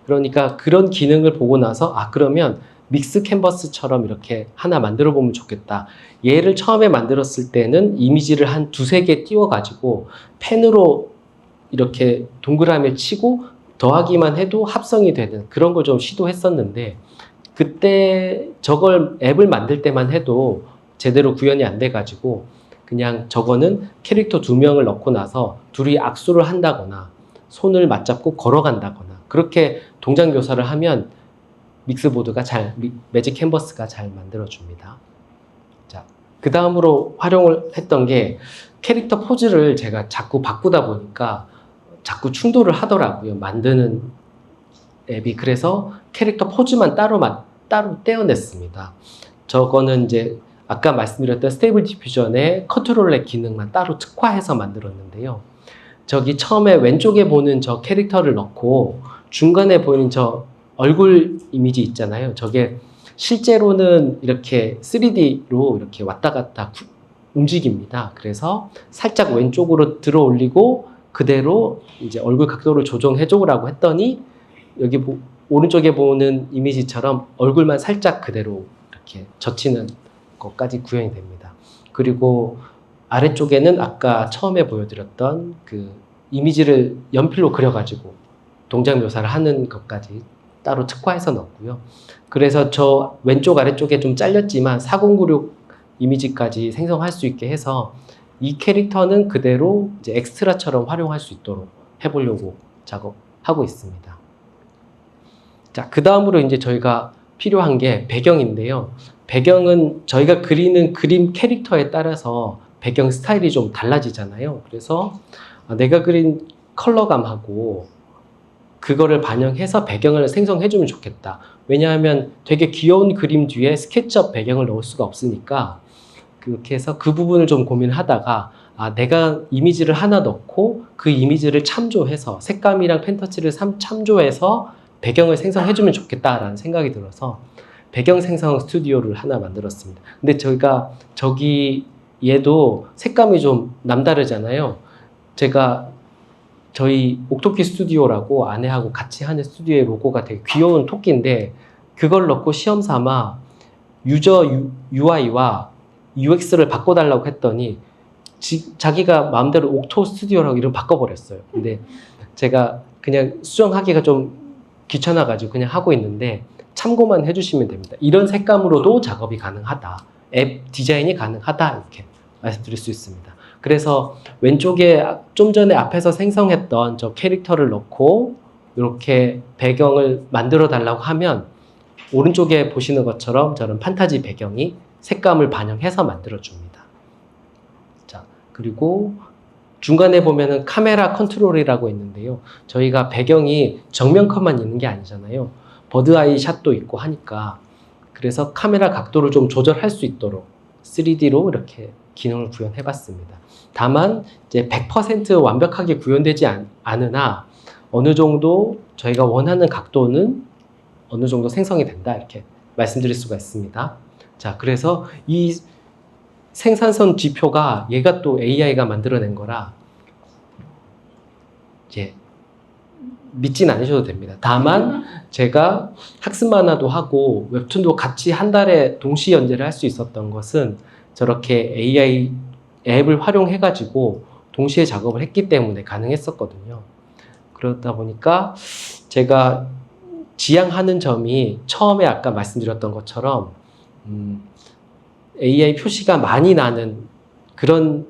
그러니까 그런 기능을 보고 나서 그러면 믹스 캔버스처럼 이렇게 하나 만들어 보면 좋겠다. 얘를 처음에 만들었을 때는 이미지를 한 두세 개 띄워 가지고 펜으로 이렇게 동그라미를 치고 더하기만 해도 합성이 되는 그런 걸 좀 시도했었는데, 그때 저걸 앱을 만들 때만 해도 제대로 구현이 안 돼 가지고 그냥 저거는 캐릭터 두 명을 넣고 나서 둘이 악수를 한다거나 손을 맞잡고 걸어간다거나 그렇게 동작 묘사를 하면 믹스보드가 매직 캔버스가 잘 만들어줍니다. 자, 그 다음으로 활용을 했던 게, 캐릭터 포즈를 제가 자꾸 바꾸다 보니까 자꾸 충돌을 하더라고요. 만드는 앱이. 그래서 캐릭터 포즈만 따로 떼어냈습니다. 저거는 이제 아까 말씀드렸던 스테이블 디퓨전의 컨트롤렉 기능만 따로 특화해서 만들었는데요. 저기 처음에 왼쪽에 보는 저 캐릭터를 넣고 중간에 보이는 저 얼굴 이미지 있잖아요. 저게 실제로는 이렇게 3D로 이렇게 왔다 갔다 움직입니다. 그래서 살짝 왼쪽으로 들어 올리고 그대로 이제 얼굴 각도를 조정해 줘라고 했더니 여기 오른쪽에 보는 이미지처럼 얼굴만 살짝 그대로 이렇게 젖히는 것까지 구현이 됩니다. 그리고 아래쪽에는 아까 처음에 보여드렸던 그 이미지를 연필로 그려가지고 동작 묘사를 하는 것까지 따로 특화해서 넣었고요. 그래서 저 왼쪽 아래쪽에 좀 잘렸지만 4096 이미지까지 생성할 수 있게 해서 이 캐릭터는 그대로 이제 엑스트라처럼 활용할 수 있도록 해보려고 작업하고 있습니다. 자, 그 다음으로 이제 저희가 필요한 게 배경인데요. 배경은 저희가 그리는 그림 캐릭터에 따라서 배경 스타일이 좀 달라지잖아요. 그래서 내가 그린 컬러감하고 그거를 반영해서 배경을 생성해주면 좋겠다. 왜냐하면 되게 귀여운 그림 뒤에 스케치업 배경을 넣을 수가 없으니까 그렇게 해서 그 부분을 좀 고민하다가 내가 이미지를 하나 넣고 그 이미지를 참조해서 색감이랑 펜터치를 참조해서 배경을 생성해주면 좋겠다라는 생각이 들어서 배경 생성 스튜디오를 하나 만들었습니다. 근데 저희가 저기 얘도 색감이 좀 남다르잖아요. 제가 저희 옥토끼 스튜디오라고 아내하고 같이 하는 스튜디오의 로고가 되게 귀여운 토끼인데 그걸 넣고 시험 삼아 유저 UI와 UX를 바꿔달라고 했더니 자기가 마음대로 옥토 스튜디오라고 이름 바꿔버렸어요. 근데 제가 그냥 수정하기가 좀 귀찮아가지고 그냥 하고 있는데 참고만 해주시면 됩니다. 이런 색감으로도 작업이 가능하다. 앱 디자인이 가능하다. 이렇게 말씀드릴 수 있습니다. 그래서 왼쪽에 좀 전에 앞에서 생성했던 저 캐릭터를 넣고 이렇게 배경을 만들어 달라고 하면 오른쪽에 보시는 것처럼 저런 판타지 배경이 색감을 반영해서 만들어 줍니다. 자, 그리고 중간에 보면은 카메라 컨트롤이라고 있는데요. 저희가 배경이 정면 컷만 있는 게 아니잖아요. 버드아이 샷도 있고 하니까 그래서 카메라 각도를 좀 조절할 수 있도록 3D로 이렇게 기능을 구현해 봤습니다. 다만 이제 100% 완벽하게 구현되지 않으나 어느 정도 저희가 원하는 각도는 어느 정도 생성이 된다 이렇게 말씀드릴 수가 있습니다. 자, 그래서 이 생산성 지표가 얘가 또 AI가 만들어낸 거라 이제 믿진 않으셔도 됩니다. 다만 제가 학습 만화도 하고 웹툰도 같이 한 달에 동시 연재를 할 수 있었던 것은 저렇게 AI 앱을 활용해 가지고 동시에 작업을 했기 때문에 가능했었거든요. 그러다 보니까 제가 지향하는 점이 처음에 아까 말씀드렸던 것처럼 AI 표시가 많이 나는 그런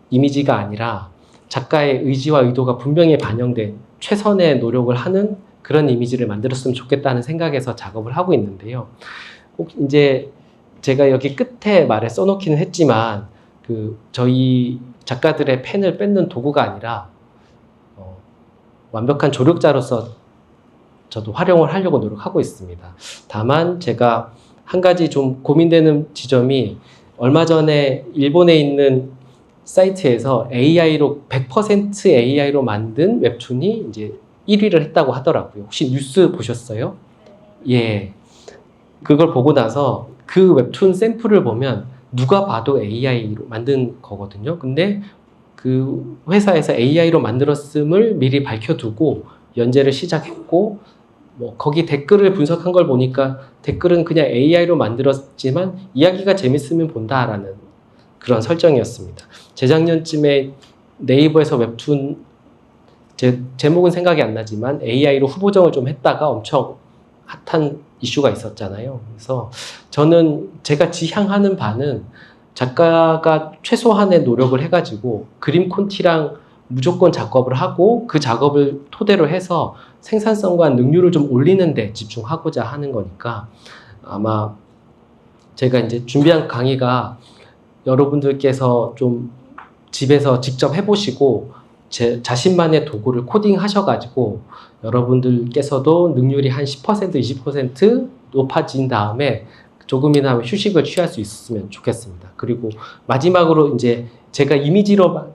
이미지가 아니라 작가의 의지와 의도가 분명히 반영된 최선의 노력을 하는 그런 이미지를 만들었으면 좋겠다는 생각에서 작업을 하고 있는데요. 꼭 이제 제가 여기 끝에 말에 써놓기는 했지만 저희 작가들의 펜을 뺏는 도구가 아니라 완벽한 조력자로서 저도 활용을 하려고 노력하고 있습니다. 다만 제가 한 가지 좀 고민되는 지점이 얼마 전에 일본에 있는 사이트에서 AI로 100% AI로 만든 웹툰이 이제 1위를 했다고 하더라고요. 혹시 뉴스 보셨어요? 예. 그걸 보고 나서 그 웹툰 샘플을 보면 누가 봐도 AI로 만든 거거든요. 근데 그 회사에서 AI로 만들었음을 미리 밝혀두고 연재를 시작했고 거기 댓글을 분석한 걸 보니까 댓글은 그냥 AI로 만들었지만 이야기가 재밌으면 본다라는 그런 설정이었습니다. 재작년쯤에 네이버에서 웹툰 제목은 생각이 안 나지만 AI로 후보정을 좀 했다가 엄청 핫한 이슈가 있었잖아요. 그래서 저는 제가 지향하는 바는 작가가 최소한의 노력을 해가지고 그림 콘티랑 무조건 작업을 하고 그 작업을 토대로 해서 생산성과 능률을 좀 올리는 데 집중하고자 하는 거니까 아마 제가 이제 준비한 강의가 여러분들께서 좀 집에서 직접 해보시고 자신만의 도구를 코딩 하셔가지고 여러분들께서도 능률이 한 10%, 20% 높아진 다음에 조금이나마 휴식을 취할 수 있었으면 좋겠습니다. 그리고 마지막으로 이제 제가 이미지로만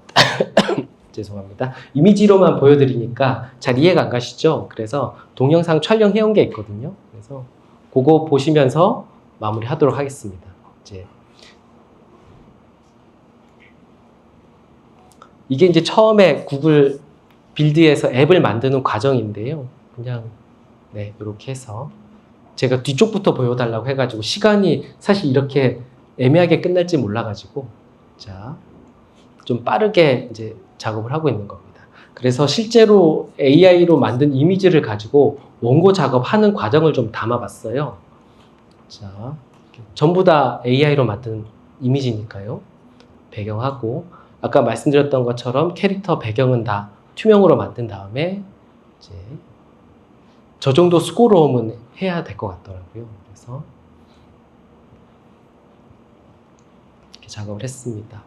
죄송합니다. 이미지로만 보여드리니까 잘 이해가 안 가시죠? 그래서 동영상 촬영해온 게 있거든요. 그래서 그거 보시면서 마무리하도록 하겠습니다. 이게 이제 처음에 구글 빌드에서 앱을 만드는 과정인데요. 그냥 이렇게 해서 제가 뒤쪽부터 보여달라고 해가지고 시간이 사실 이렇게 애매하게 끝날지 몰라가지고 좀 빠르게 이제 작업을 하고 있는 겁니다. 그래서 실제로 AI로 만든 이미지를 가지고 원고 작업하는 과정을 좀 담아봤어요. 전부 다 AI로 만든 이미지니까요. 배경하고 아까 말씀드렸던 것처럼 캐릭터 배경은 다 투명으로 만든 다음에 이제 저 정도 수고로움은 해야 될 것 같더라고요. 그래서 이렇게 작업을 했습니다.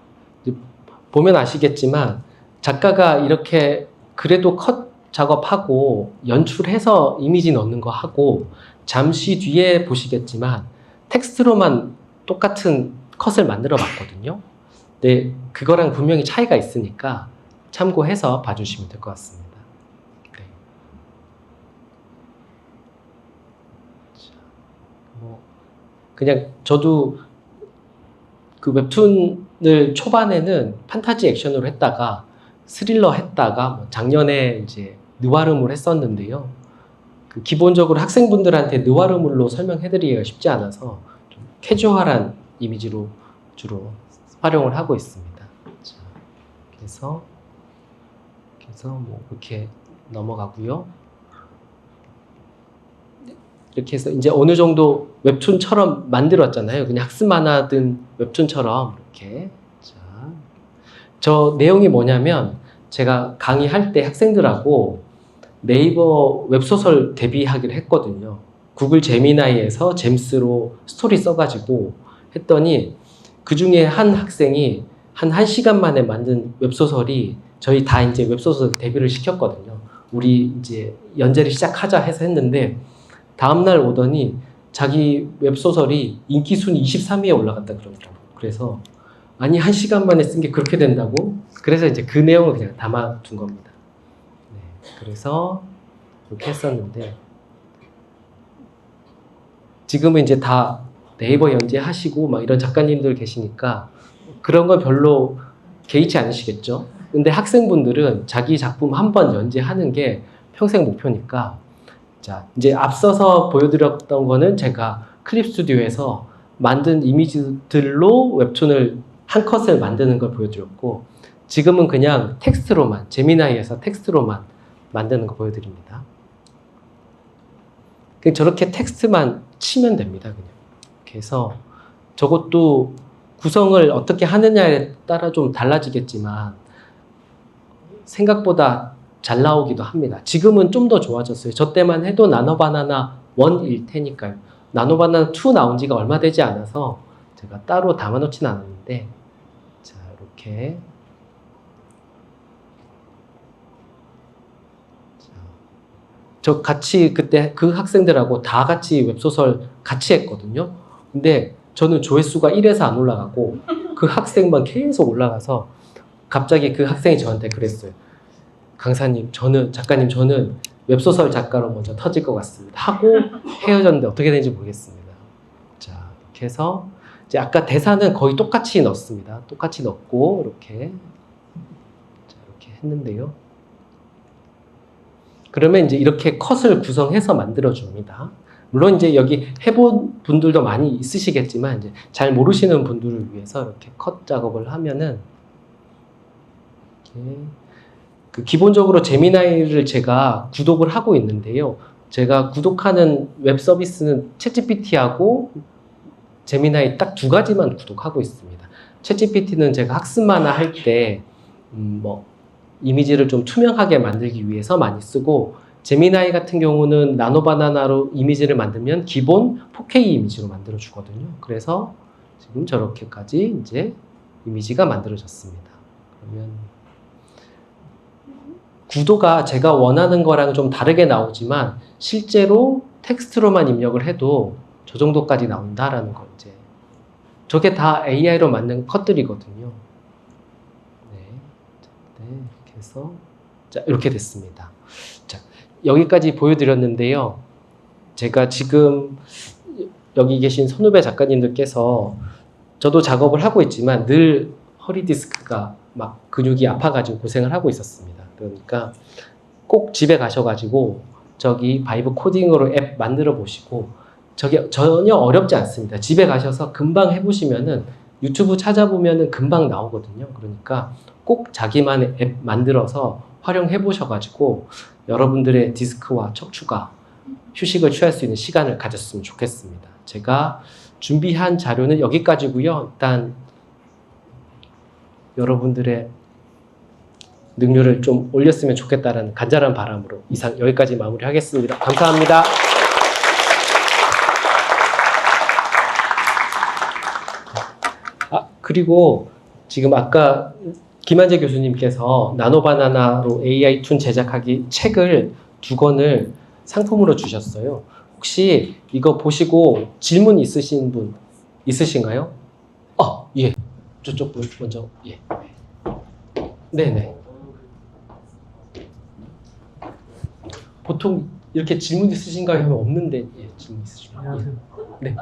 보면 아시겠지만 작가가 이렇게 그래도 컷 작업하고 연출해서 이미지 넣는 거 하고 잠시 뒤에 보시겠지만 텍스트로만 똑같은 컷을 만들어 봤거든요. 근데 그거랑 분명히 차이가 있으니까 참고해서 봐주시면 될 것 같습니다. 그냥 저도 그 웹툰을 초반에는 판타지 액션으로 했다가 스릴러 했다가 뭐 작년에 이제 느와르물 했었는데요. 그 기본적으로 학생분들한테 느와르물로 설명해드리기가 쉽지 않아서 좀 캐주얼한 이미지로 주로 활용을 하고 있습니다. 자, 그래서 뭐 이렇게 넘어가고요. 이렇게 해서 이제 어느 정도 웹툰처럼 만들었잖아요. 그냥 학습 만화든 웹툰처럼 이렇게. 자, 저 내용이 뭐냐면 제가 강의할 때 학생들하고 네이버 웹소설 데뷔하기를 했거든요. 구글 제미나이에서 잼스로 스토리 써가지고 했더니 그 중에 한 학생이 한 1시간 만에 만든 웹소설이 저희 다 이제 웹소설 데뷔를 시켰거든요. 우리 이제 연재를 시작하자 해서 했는데 다음날 오더니 자기 웹소설이 인기 순위 23위에 올라갔다 그러더라고요. 그래서 아니 1시간 만에 쓴 게 그렇게 된다고? 그래서 이제 그 내용을 그냥 담아둔 겁니다. 네, 그래서 이렇게 했었는데 지금은 이제 다 네이버 연재하시고 막 이런 작가님들 계시니까 그런 건 별로 개의치 않으시겠죠? 근데 학생분들은 자기 작품 한 번 연재하는 게 평생 목표니까 자, 이제 앞서서 보여드렸던 거는 제가 클립 스튜디오에서 만든 이미지들로 웹툰을 한 컷을 만드는 걸 보여드렸고 지금은 그냥 텍스트로만, 제미나이에서 텍스트로만 만드는 거 보여드립니다. 그냥 저렇게 텍스트만 치면 됩니다. 그냥. 그래서 저것도 구성을 어떻게 하느냐에 따라 좀 달라지겠지만 생각보다 잘 나오기도 합니다. 지금은 좀 더 좋아졌어요. 저 때만 해도 나노바나나 1일 테니까요. 나노바나나 2 나온 지가 얼마 되지 않아서 제가 따로 담아놓진 않았는데 자, 이렇게 저 같이 그때 그 학생들하고 다 같이 웹소설 같이 했거든요. 근데 저는 조회수가 1에서 안 올라가고 그 학생만 계속 올라가서 갑자기 그 학생이 저한테 그랬어요. 강사님, 작가님, 저는 웹소설 작가로 먼저 터질 것 같습니다. 하고 헤어졌는데 어떻게 되는지 모르겠습니다. 자, 이렇게 해서 이제 아까 대사는 거의 똑같이 넣습니다. 똑같이 넣고 이렇게 자, 이렇게 했는데요. 그러면 이제 이렇게 컷을 구성해서 만들어 줍니다. 물론 이제 여기 해본 분들도 많이 있으시겠지만 이제 잘 모르시는 분들을 위해서 이렇게 컷 작업을 하면은 이렇게 그 기본적으로 제미나이를 제가 구독을 하고 있는데요. 제가 구독하는 웹 서비스는 챗GPT하고 제미나이 딱 두 가지만 구독하고 있습니다. 챗GPT는 제가 학습 만화 할 때 뭐 이미지를 좀 투명하게 만들기 위해서 많이 쓰고 제미나이 같은 경우는 나노바나나로 이미지를 만들면 기본 4K 이미지로 만들어 주거든요. 그래서 지금 저렇게까지 이제 이미지가 만들어졌습니다. 그러면 구도가 제가 원하는 거랑 좀 다르게 나오지만 실제로 텍스트로만 입력을 해도 저 정도까지 나온다라는 거 이제 저게 다 AI로 만든 컷들이거든요. 네, 이렇게 해서 자 이렇게 됐습니다. 자 여기까지 보여드렸는데요. 제가 지금 여기 계신 선후배 작가님들께서 저도 작업을 하고 있지만 늘 허리 디스크가 막 근육이 아파가지고 고생을 하고 있었습니다. 그러니까 꼭 집에 가셔가지고 저기 바이브 코딩으로 앱 만들어 보시고 저게 전혀 어렵지 않습니다. 집에 가셔서 금방 해보시면은 유튜브 찾아보면은 금방 나오거든요. 그러니까 꼭 자기만의 앱 만들어서 활용해 보셔가지고 여러분들의 디스크와 척추가 휴식을 취할 수 있는 시간을 가졌으면 좋겠습니다. 제가 준비한 자료는 여기까지고요. 일단 여러분들의 능률을 좀 올렸으면 좋겠다는 간절한 바람으로 이상 여기까지 마무리하겠습니다. 감사합니다. 그리고 지금 아까 김한재 교수님께서 나노바나나로 AI 툰 제작하기 책을 2권을 상품으로 주셨어요. 혹시 이거 보시고 질문 있으신 분 있으신가요? 예. 저쪽 분 먼저. 예. 네네. 보통 이렇게 질문 있으신가요? 하면 없는데 예, 질문 있으신가요? 안녕하세요. 네.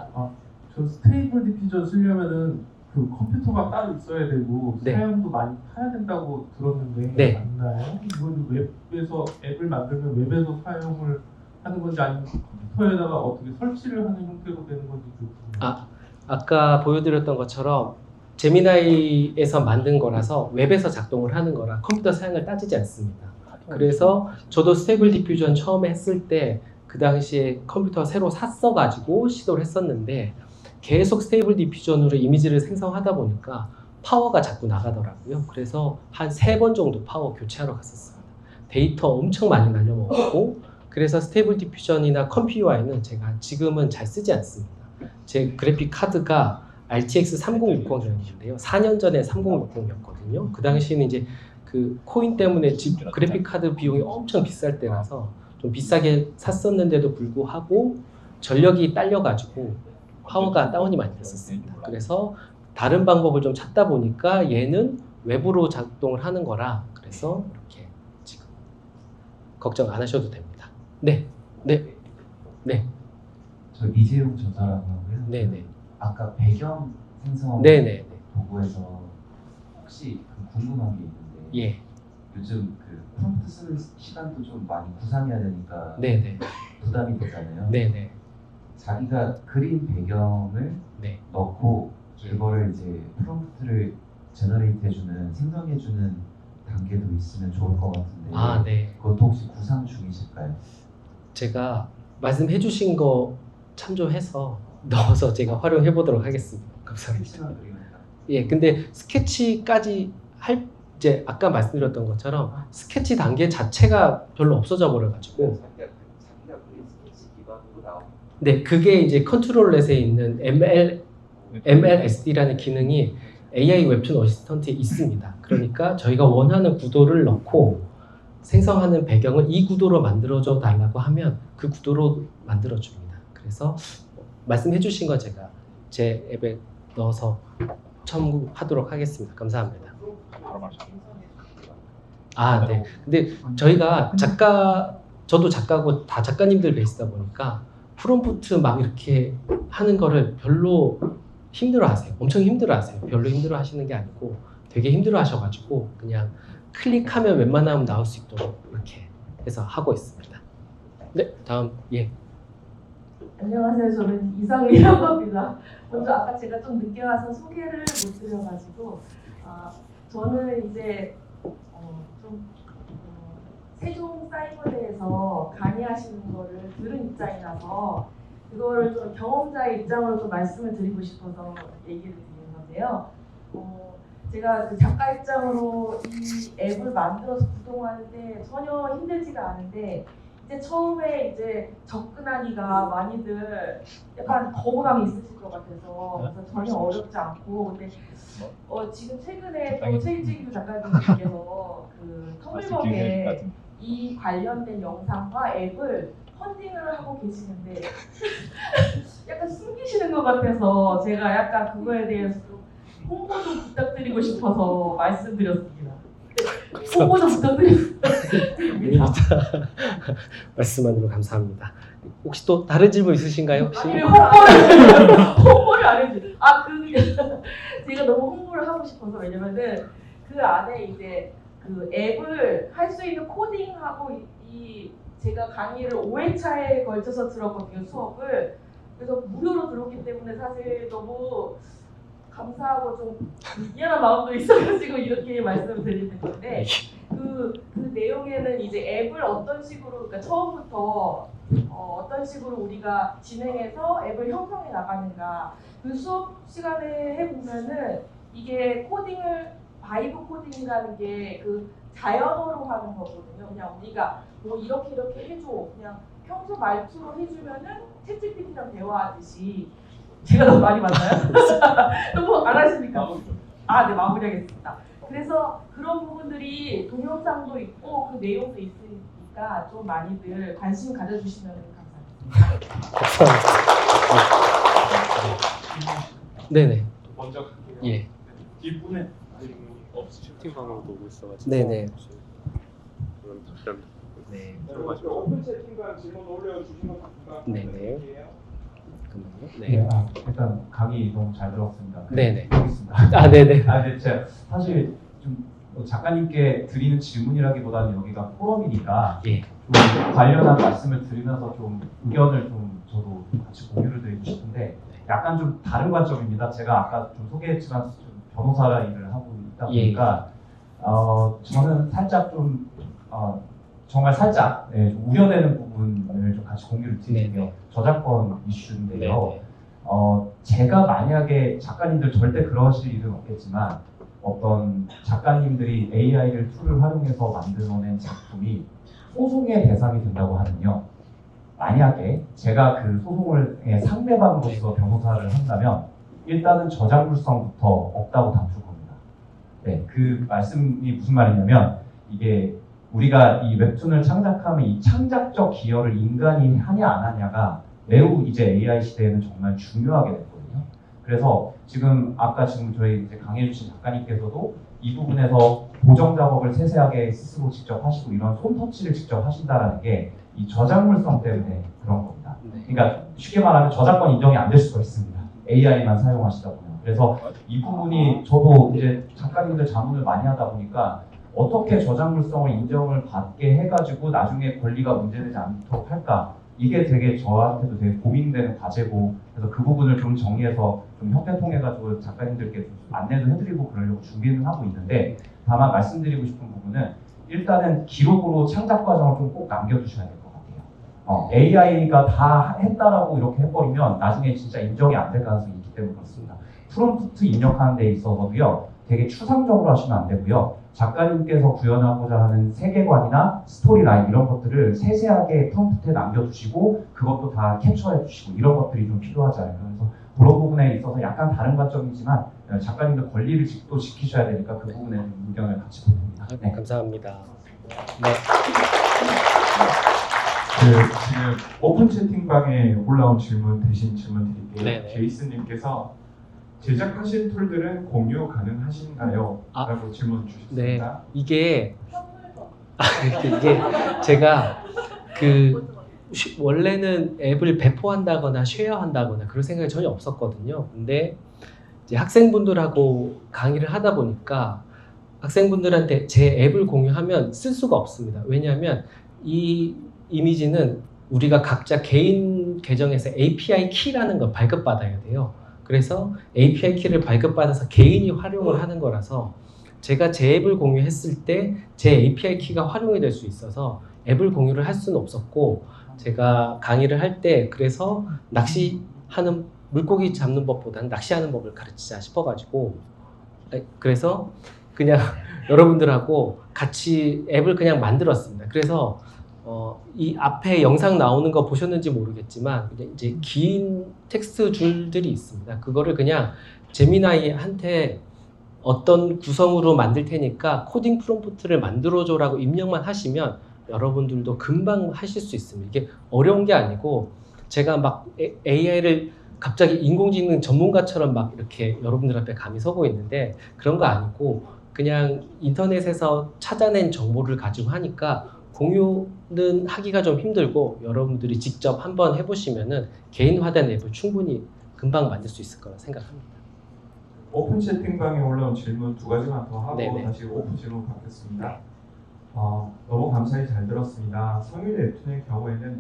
저 스테이블 디퓨전 쓰려면은 그 컴퓨터가 따로 있어야 되고 네. 사양도 많이 해야 된다고 들었는데 네. 맞나요? 이건 웹에서 앱을 만들면 웹에서 사용을 하는 건지 아니면 컴퓨터에다가 어떻게 설치를 하는 형태로 되는 건지 궁금해요. 아까 보여드렸던 것처럼 제미나이에서 만든 거라서 웹에서 작동을 하는 거라 컴퓨터 사양을 따지지 않습니다. 그래서 저도 스테이블 디퓨전 처음에 했을 때 그 당시에 컴퓨터 새로 샀어가지고 시도를 했었는데 계속 스테이블 디퓨전으로 이미지를 생성하다 보니까 파워가 자꾸 나가더라고요. 그래서 한 3번 정도 파워 교체하러 갔었습니다. 데이터 엄청 많이 날려먹었고 그래서 스테이블 디퓨전이나 컴퓨UI는 제가 지금은 잘 쓰지 않습니다. 제 그래픽 카드가 RTX 3060이었는데요. 4년 전에 3060이었거든요. 그 당시에는 이제 그 코인 때문에 그래픽 카드 비용이 엄청 비쌀 때라서 좀 비싸게 샀었는데도 불구하고 전력이 딸려가지고 파워가 다운이 많이 됐었습니다. 그래서 다른 방법을 좀 찾다 보니까 얘는 웹으로 작동을 하는 거라 그래서 이렇게 지금 걱정 안 하셔도 됩니다. 네. 저 이재용 저자라고 하고요. 네네. 아까 배경 생성 네네. 도구에서 혹시 궁금한 게 있는데 예. 요즘 그 프롬프트 쓰는 시간도 좀 많이 구상해야 되니까 네네. 부담이 되잖아요. 네네. 자기가 그린 배경을 네. 넣고 그거를 이제 프롬프트를 제너레이트 해주는 생성해주는 단계도 있으면 좋을 것 같은데 아, 네. 그것도 혹시 구상 중이실까요? 제가 말씀해 주신 거 참조해서 넣어서 제가 활용해 보도록 하겠습니다. 감사합니다. 스케치만 그리면 예, 근데 스케치까지 이제 아까 말씀드렸던 것처럼 스케치 단계 자체가 별로 없어져 버려가지고 자기가 그린 스케치 기반으로 나온 네, 그게 이제 컨트롤렛에 있는 MLSD라는 기능이 AI 웹툰 어시스턴트에 있습니다. 그러니까 저희가 원하는 구도를 넣고 생성하는 배경을 이 구도로 만들어줘 달라고 하면 그 구도로 만들어줍니다. 그래서 말씀해 주신 거 제가 제 앱에 넣어서 첨부하도록 하겠습니다. 감사합니다. 아, 네. 근데 저희가 저도 작가고 다 작가님들 베이스다 보니까 프롬프트 막 이렇게 하는 거를 별로 힘들어 하세요. 엄청 힘들어 하세요. 별로 힘들어 하시는 게 아니고 되게 힘들어 하셔가지고 그냥 클릭하면 웬만하면 나올 수 있도록 이렇게 해서 하고 있습니다. 네, 다음, 예. 안녕하세요. 저는 이상이라고 합니다. 먼저 아까 제가 좀 늦게 와서 소개를 못 드려가지고 저는 이제 세종사이버대에서 강의하시는 거를 들은 입장이라서 그거를 좀 경험자의 입장으로 좀 말씀을 드리고 싶어서 얘기를 드리는 건데요. 제가 그 작가 입장으로 이 앱을 만들어서 구동하는데 전혀 힘들지가 않은데 이제 처음에 이제 접근하기가 많이들 약간 거부감이 있으실 것 같아서 그래서 전혀 어렵지 않고 근데 지금 최근에 또 최일진 작가님께서 그 텀블벅에 이 관련된 영상과 앱을 펀딩을 하고 계시는데 약간 숨기시는 것 같아서 제가 약간 그거에 대해서 좀 홍보 좀 부탁드리고 싶어서 말씀드렸습니다. 홍보 좀 부탁드립니다. 말씀만으로 감사합니다. 혹시 또 다른 질문 있으신가요? 혹시? 아니 홍보를 안 해주세요. 제가 너무 홍보를 하고 싶어서 왜냐면은 그 안에 이제 그 앱을 할 수 있는 코딩하고 제가 강의를 5회차에 걸쳐서 들었거든요, 수업을. 그래서 무료로 들었기 때문에 사실 너무 감사하고 좀 미안한 마음도 있어가지고 이렇게 말씀을 드리는 건데 그 내용에는 이제 앱을 어떤 식으로 그러니까 처음부터 어떤 식으로 우리가 진행해서 앱을 형성해 나가는가 그 수업 시간에 해보면은 이게 바이브 코딩이라는 게 그 자연어로 하는 거거든요. 그냥 우리가 뭐 이렇게 해줘 그냥 평소 말투로 해주면은 챗GPT랑 대화하듯이 제가 너무 많이 맞나요? 너무 안 하십니까? 네, 마무리하겠습니다. 그래서 그런 부분들이 동영상도 있고 그 내용도 있으니까 좀 많이들 관심 가져주시면 감사합니다. 네네. 먼저 예. 뒷분에 채팅방으로도 오고 있어가지고 네네. 그럼 답변 네. 오픈 채팅방 질문 올려주시면 네네. 잠깐만요. 네, 일단 강의 너무 잘 들었습니다. 네네. 하겠습니다. 아, 네네. 근데 제가 사실 좀 작가님께 드리는 질문이라기보다는 여기가 포럼이니까 예. 좀 관련한 말씀을 드리면서 좀 의견을 좀 저도 같이 공유를 드리고 싶은데 약간 좀 다른 관점입니다. 제가 아까 좀 소개했지만 좀 변호사 일을 하고 있다 보니까 저는 살짝 좀 정말 살짝 좀 우려되는 부분을 좀 같이 공유를 드릴게요. 저작권 이슈인데요. 네네. 제가 만약에 작가님들 절대 그러실 일은 없겠지만 어떤 작가님들이 AI를 툴을 활용해서 만들어낸 작품이 소송의 대상이 된다고 하면요. 만약에 제가 그 소송을 상대방으로서 변호사를 한다면 일단은 저작물성부터 없다고 다툴 겁니다. 네, 그 말씀이 무슨 말이냐면 이게 우리가 이 웹툰을 창작하면 이 창작적 기여를 인간이 하냐 안 하냐가 매우 이제 AI 시대에는 정말 중요하게 됐거든요. 그래서 아까 저희 이제 강의해 주신 작가님께서도 이 부분에서 보정 작업을 세세하게 스스로 직접 하시고 이런 손터치를 직접 하신다라는 게 이 저작물성 때문에 그런 겁니다. 그러니까 쉽게 말하면 저작권 인정이 안 될 수가 있습니다. AI만 사용하시다 보면. 그래서 이 부분이 저도 이제 작가님들 자문을 많이 하다 보니까 어떻게 저작물성을 인정을 받게 해가지고 나중에 권리가 문제되지 않도록 할까? 이게 되게 저한테도 되게 고민되는 과제고, 그래서 그 부분을 좀 정리해서 좀 협회 통해가지고 작가님들께 좀 안내도 해드리고 그러려고 준비는 하고 있는데, 다만 말씀드리고 싶은 부분은 일단은 기록으로 창작 과정을 좀 꼭 남겨두셔야 될 것 같아요. AI가 다 했다라고 이렇게 해버리면 나중에 진짜 인정이 안 될 가능성이 있기 때문에 그렇습니다. 프롬프트 입력하는 데 있어서도요, 되게 추상적으로 하시면 안 되고요. 작가님께서 구현하고자 하는 세계관이나 스토리라인 이런 것들을 세세하게 프롬프트에 남겨두시고 그것도 다 캡처해 주시고 이런 것들이 좀 필요하지 않을까. 그래서 그런 부분에 있어서 약간 다른 관점이지만 작가님들 권리를 또 지키셔야 되니까 그 부분에 좀 의견을 같이 보냅니다. 네. 감사합니다. 네. 지금 오픈 채팅방에 올라온 질문 대신 질문 드릴게요. 네네. 제이슨님께서 제작하신 툴들은 공유 가능하신가요? 라고 질문 주셨습니다. 이게 제가 원래는 앱을 배포한다거나 쉐어한다거나 그런 생각이 전혀 없었거든요. 근데 이제 학생분들하고 강의를 하다 보니까 학생분들한테 제 앱을 공유하면 쓸 수가 없습니다. 왜냐하면 이 이미지는 우리가 각자 개인 계정에서 API 키라는 걸 발급받아야 돼요. 그래서 API 키를 발급받아서 개인이 활용을 하는 거라서 제가 제 앱을 공유했을 때 제 API 키가 활용이 될 수 있어서 앱을 공유를 할 수는 없었고, 제가 강의를 할 때 그래서 낚시하는 물고기 잡는 법보다는 낚시하는 법을 가르치자 싶어가지고 그래서 그냥 여러분들하고 같이 앱을 그냥 만들었습니다. 그래서 이 앞에 영상 나오는 거 보셨는지 모르겠지만 이제 긴 텍스트 줄들이 있습니다. 그거를 그냥 제미나이한테 어떤 구성으로 만들 테니까 코딩 프롬프트를 만들어줘라고 입력만 하시면 여러분들도 금방 하실 수 있습니다. 이게 어려운 게 아니고 제가 막 AI를 갑자기 인공지능 전문가처럼 막 이렇게 여러분들 앞에 감히 서고 있는데 그런 거 아니고 그냥 인터넷에서 찾아낸 정보를 가지고 하니까 공유는 하기가 좀 힘들고 여러분들이 직접 한번 해보시면은 개인화된 앱을 충분히 금방 만들 수 있을 거라 생각합니다. 오픈 채팅방에 올라온 질문 2가지만 더 하고 네네. 다시 오픈 질문 받겠습니다. 너무 감사히 잘 들었습니다. 성인 웹툰의 경우에는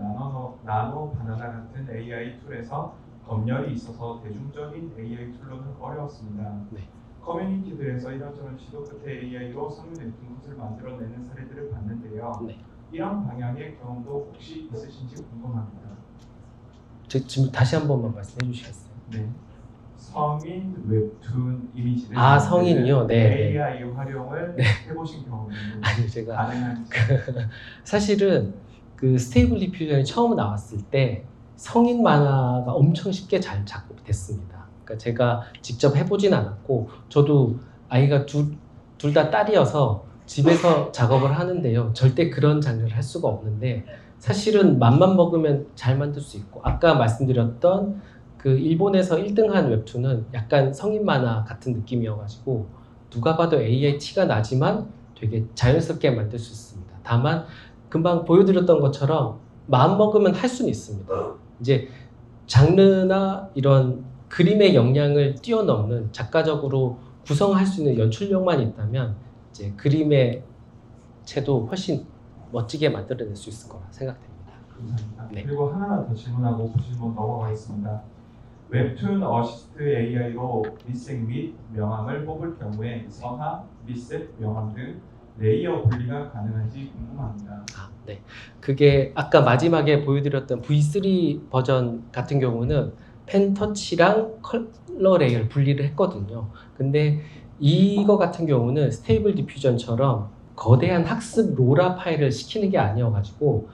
나노 바나나 같은 AI 툴에서 검열이 있어서 대중적인 AI 툴로는 어려웠습니다. 네. 커뮤니티들에서 이런저런 시도 끝에 AI로 성인 웹툰 굿을 만들어내는 사례들을 봤는데요. 네. 이런 방향의 경험도 혹시 있으신지 궁금합니다. 지금 다시 한 번만 말씀해 주시겠어요? 네. 성인 웹툰 이미지를 성인이요? 네. AI 활용을 해보신 경험이 아니 제가 가능한지. 사실은 그 스테이블 디퓨전이 처음 나왔을 때 성인 만화가 엄청 쉽게 잘 작곡이 됐습니다. 그러니까 제가 직접 해보진 않았고 저도 아이가 둘 다 딸이어서 집에서 작업을 하는데요. 절대 그런 장르를 할 수가 없는데 사실은 맘만 먹으면 잘 만들 수 있고 아까 말씀드렸던 그 일본에서 1등한 웹툰은 약간 성인 만화 같은 느낌이어가지고 누가 봐도 AI 티가 나지만 되게 자연스럽게 만들 수 있습니다. 다만 금방 보여드렸던 것처럼 마음 먹으면 할 수는 있습니다. 이제 장르나 이런 그림의 역량을 뛰어넘는 작가적으로 구성할 수 있는 연출력만 있다면 이제 그림의 채도 훨씬 멋지게 만들어낼 수 있을 거라 생각됩니다. 감사합니다. 네. 그리고 하나만 더 질문하고 그 질문 넘어가겠습니다. 웹툰 어시스트 AI로 미색 및 명암을 뽑을 경우에 서하, 미색, 명암 등 레이어 분리가 가능한지 궁금합니다. 네. 그게 아까 마지막에 보여드렸던 V3 버전 같은 경우는 펜터치랑 컬러 레이어를 분리를 했거든요. 근데 이거 같은 경우는 스테이블 디퓨전처럼 거대한 학습 로라 파일을 시키는 게 아니어가지고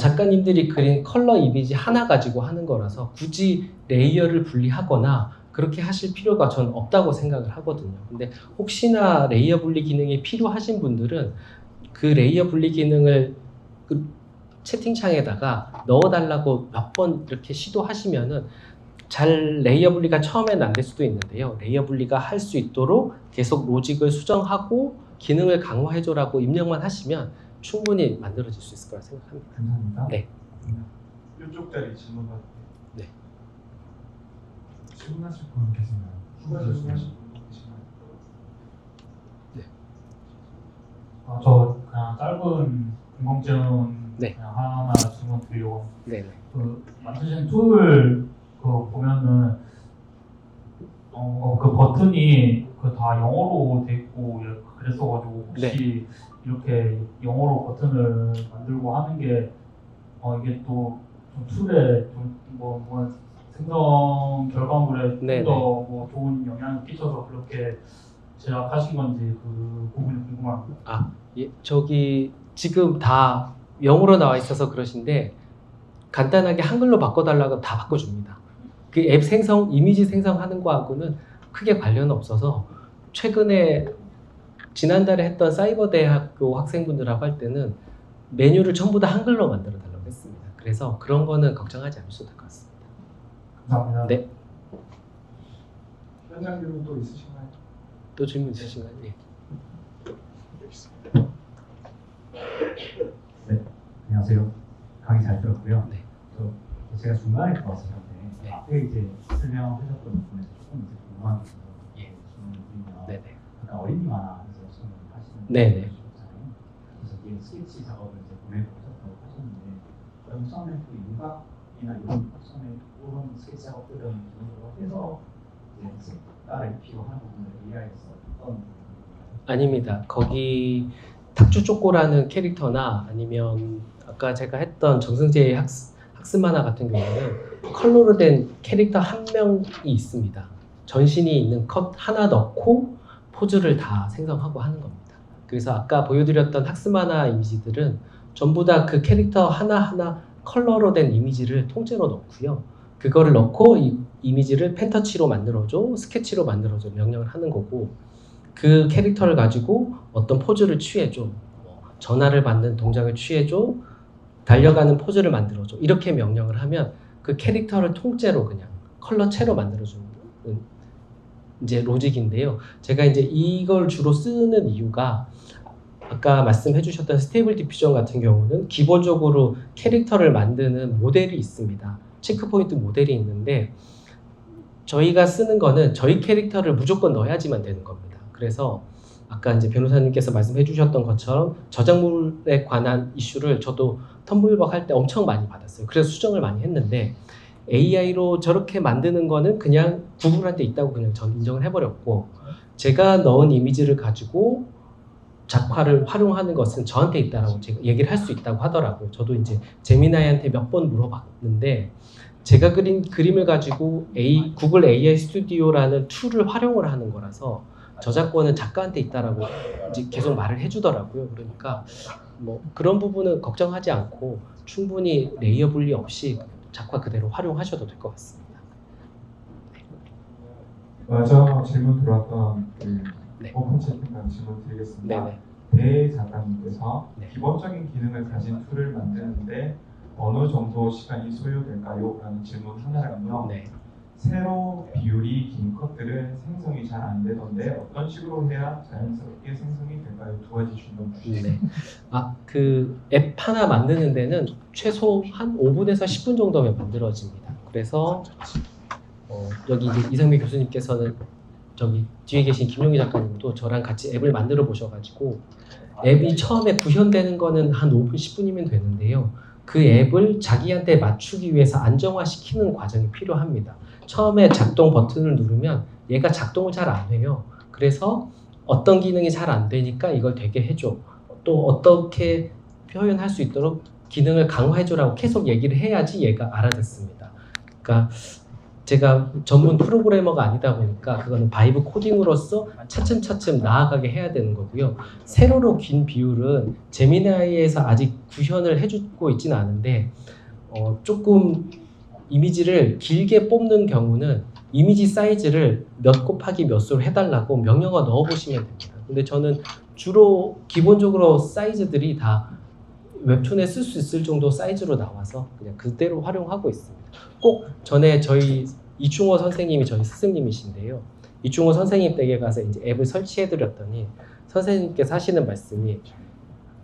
작가님들이 그린 컬러 이미지 하나 가지고 하는 거라서 굳이 레이어를 분리하거나 그렇게 하실 필요가 전 없다고 생각을 하거든요. 근데 혹시나 레이어 분리 기능이 필요하신 분들은 그 레이어 분리 기능을 그 채팅창에다가 넣어달라고 몇 번 이렇게 시도하시면은 잘 레이어 분리가 처음엔 안 될 수도 있는데요. 레이어 분리가 할 수 있도록 계속 로직을 수정하고 기능을 강화해줘라고 입력만 하시면 충분히 만들어질 수 있을 거라 생각합니다. 감사합니다. 네. 이쪽 자리 질문 받을게요. 네. 질문하실 분 계신가요? 추가 질문하실 분 계신가요? 저 그냥 짧은 인공지능 네. 그냥 하나 질문 드리려고. 네네. 그 만드신 툴 보면은 그 버튼이 그 다 영어로 돼 있고 그랬어가지고 혹시 이렇게 영어로 버튼을 만들고 하는 게 이게 또 좀 툴에 뭐 생성 결과물에 좀 더 뭐 좋은 영향을 끼쳐서 그렇게 제작하신 건지 그 부분이 궁금합니다. 예, 저기 지금 다 영어로 나와 있어서 그러신데 간단하게 한글로 바꿔달라고 다 바꿔줍니다. 그 앱 생성, 이미지 생성하는 거하고는 크게 관련은 없어서 최근에 지난달에 했던 사이버대학교 학생분들하고 할 때는 메뉴를 전부 다 한글로 만들어 달라고 했습니다. 그래서 그런 거는 걱정하지 않으셔도 될 것 같습니다. 감사합니다. 네. 현장 질문 또 있으신가요? 또 질문 있으신가요? 네. 안녕하세요. 강의 잘 들었고요. 네. 제가 중간에 들어와서 그런데 네. 앞에 이제 설명하셨던 부분에서 조금 이제 궁금한 게 있어요. 예. 질문을 드리면 네네. 아까 어린이 만화에서 설명을 하시는 네네. 거잖아요. 그래서 이게 스케치 작업을 이제 보내보셨다고 하셨는데 그럼 처음에 그 윤곽이나 이런 처음에 이런 스케치 작업들은 기본적으로 해서 이제 따라 입히고 하는 부분을 AI에서 어떤 아닙니다. 거기 탁주 쪼꼬라는 캐릭터나 아니면 아까 제가 했던 정승재의 학습 만화 같은 경우는 컬러로 된 캐릭터 한 명이 있습니다. 전신이 있는 컷 하나 넣고 포즈를 다 생성하고 하는 겁니다. 그래서 아까 보여드렸던 학습 만화 이미지들은 전부 다 그 캐릭터 하나하나 컬러로 된 이미지를 통째로 넣고요. 그거를 넣고 이 이미지를 펜터치로 만들어줘, 스케치로 만들어줘 명령을 하는 거고 그 캐릭터를 가지고 어떤 포즈를 취해줘, 전화를 받는 동작을 취해줘, 달려가는 포즈를 만들어줘 이렇게 명령을 하면 그 캐릭터를 통째로 그냥 컬러체로 만들어주는 이제 로직인데요. 제가 이제 이걸 주로 쓰는 이유가 아까 말씀해 주셨던 스테이블 디퓨전 같은 경우는 기본적으로 캐릭터를 만드는 모델이 있습니다. 체크포인트 모델이 있는데 저희가 쓰는 거는 저희 캐릭터를 무조건 넣어야지만 되는 겁니다. 그래서 아까 이제 변호사님께서 말씀해 주셨던 것처럼 저작물에 관한 이슈를 저도 텀블벅 할 때 엄청 많이 받았어요. 그래서 수정을 많이 했는데 AI로 저렇게 만드는 거는 그냥 구글한테 있다고 그냥 전 인정을 해버렸고 제가 넣은 이미지를 가지고 작화를 활용하는 것은 저한테 있다라고 제가 얘기를 할 수 있다고 하더라고요. 저도 이제 제미나이한테 몇 번 물어봤는데 제가 그린 그림을 가지고 구글 AI 스튜디오라는 툴을 활용을 하는 거라서 저작권은 작가한테 있다라고 이제 계속 말을 해주더라고요. 그러니까 뭐 그런 부분은 걱정하지 않고 충분히 레이어 분리 없이 작화 그대로 활용하셔도 될 것 같습니다. 마저 질문 들어왔던 그 네. 오픈 채팅방 질문 드리겠습니다. 네네. 대 작가님께서 네. 기본적인 기능을 가진 툴을 만드는데 어느 정도 시간이 소요될까요? 라는 질문 하나랑요. 네. 세로 비율이 긴 컷들은 생성이 잘 안 되던데 어떤 식으로 해야 자연스럽게 생성이 될까요? 두 가지 질문 주시죠. 네. 그 앱 하나 만드는 데는 최소 한 5분에서 10분 정도면 만들어집니다. 그래서 여기 이제 이상민 교수님께서는 저기 뒤에 계신 김용희 작가님도 저랑 같이 앱을 만들어 보셔가지고 앱이 처음에 구현되는 거는 한 5분, 10분이면 되는데요. 그 앱을 자기한테 맞추기 위해서 안정화시키는 과정이 필요합니다. 처음에 작동 버튼을 누르면 얘가 작동을 잘 안 해요. 그래서 어떤 기능이 잘 안 되니까 이걸 되게 해줘. 또 어떻게 표현할 수 있도록 기능을 강화해줘라고 계속 얘기를 해야지 얘가 알아듣습니다. 그러니까 제가 전문 프로그래머가 아니다 보니까 그거는 바이브 코딩으로서 차츰차츰 나아가게 해야 되는 거고요. 세로로 긴 비율은 제미나이에서 아직 구현을 해주고 있지는 않은데 조금 이미지를 길게 뽑는 경우는 이미지 사이즈를 몇 곱하기 몇 수로 해달라고 명령어 넣어보시면 됩니다. 근데 저는 주로 기본적으로 사이즈들이 다 웹툰에 쓸 수 있을 정도 사이즈로 나와서 그냥 그대로 활용하고 있습니다. 꼭 전에 저희 이충호 선생님이 저희 스승님이신데요. 이충호 선생님 댁에 가서 이제 앱을 설치해드렸더니 선생님께서 하시는 말씀이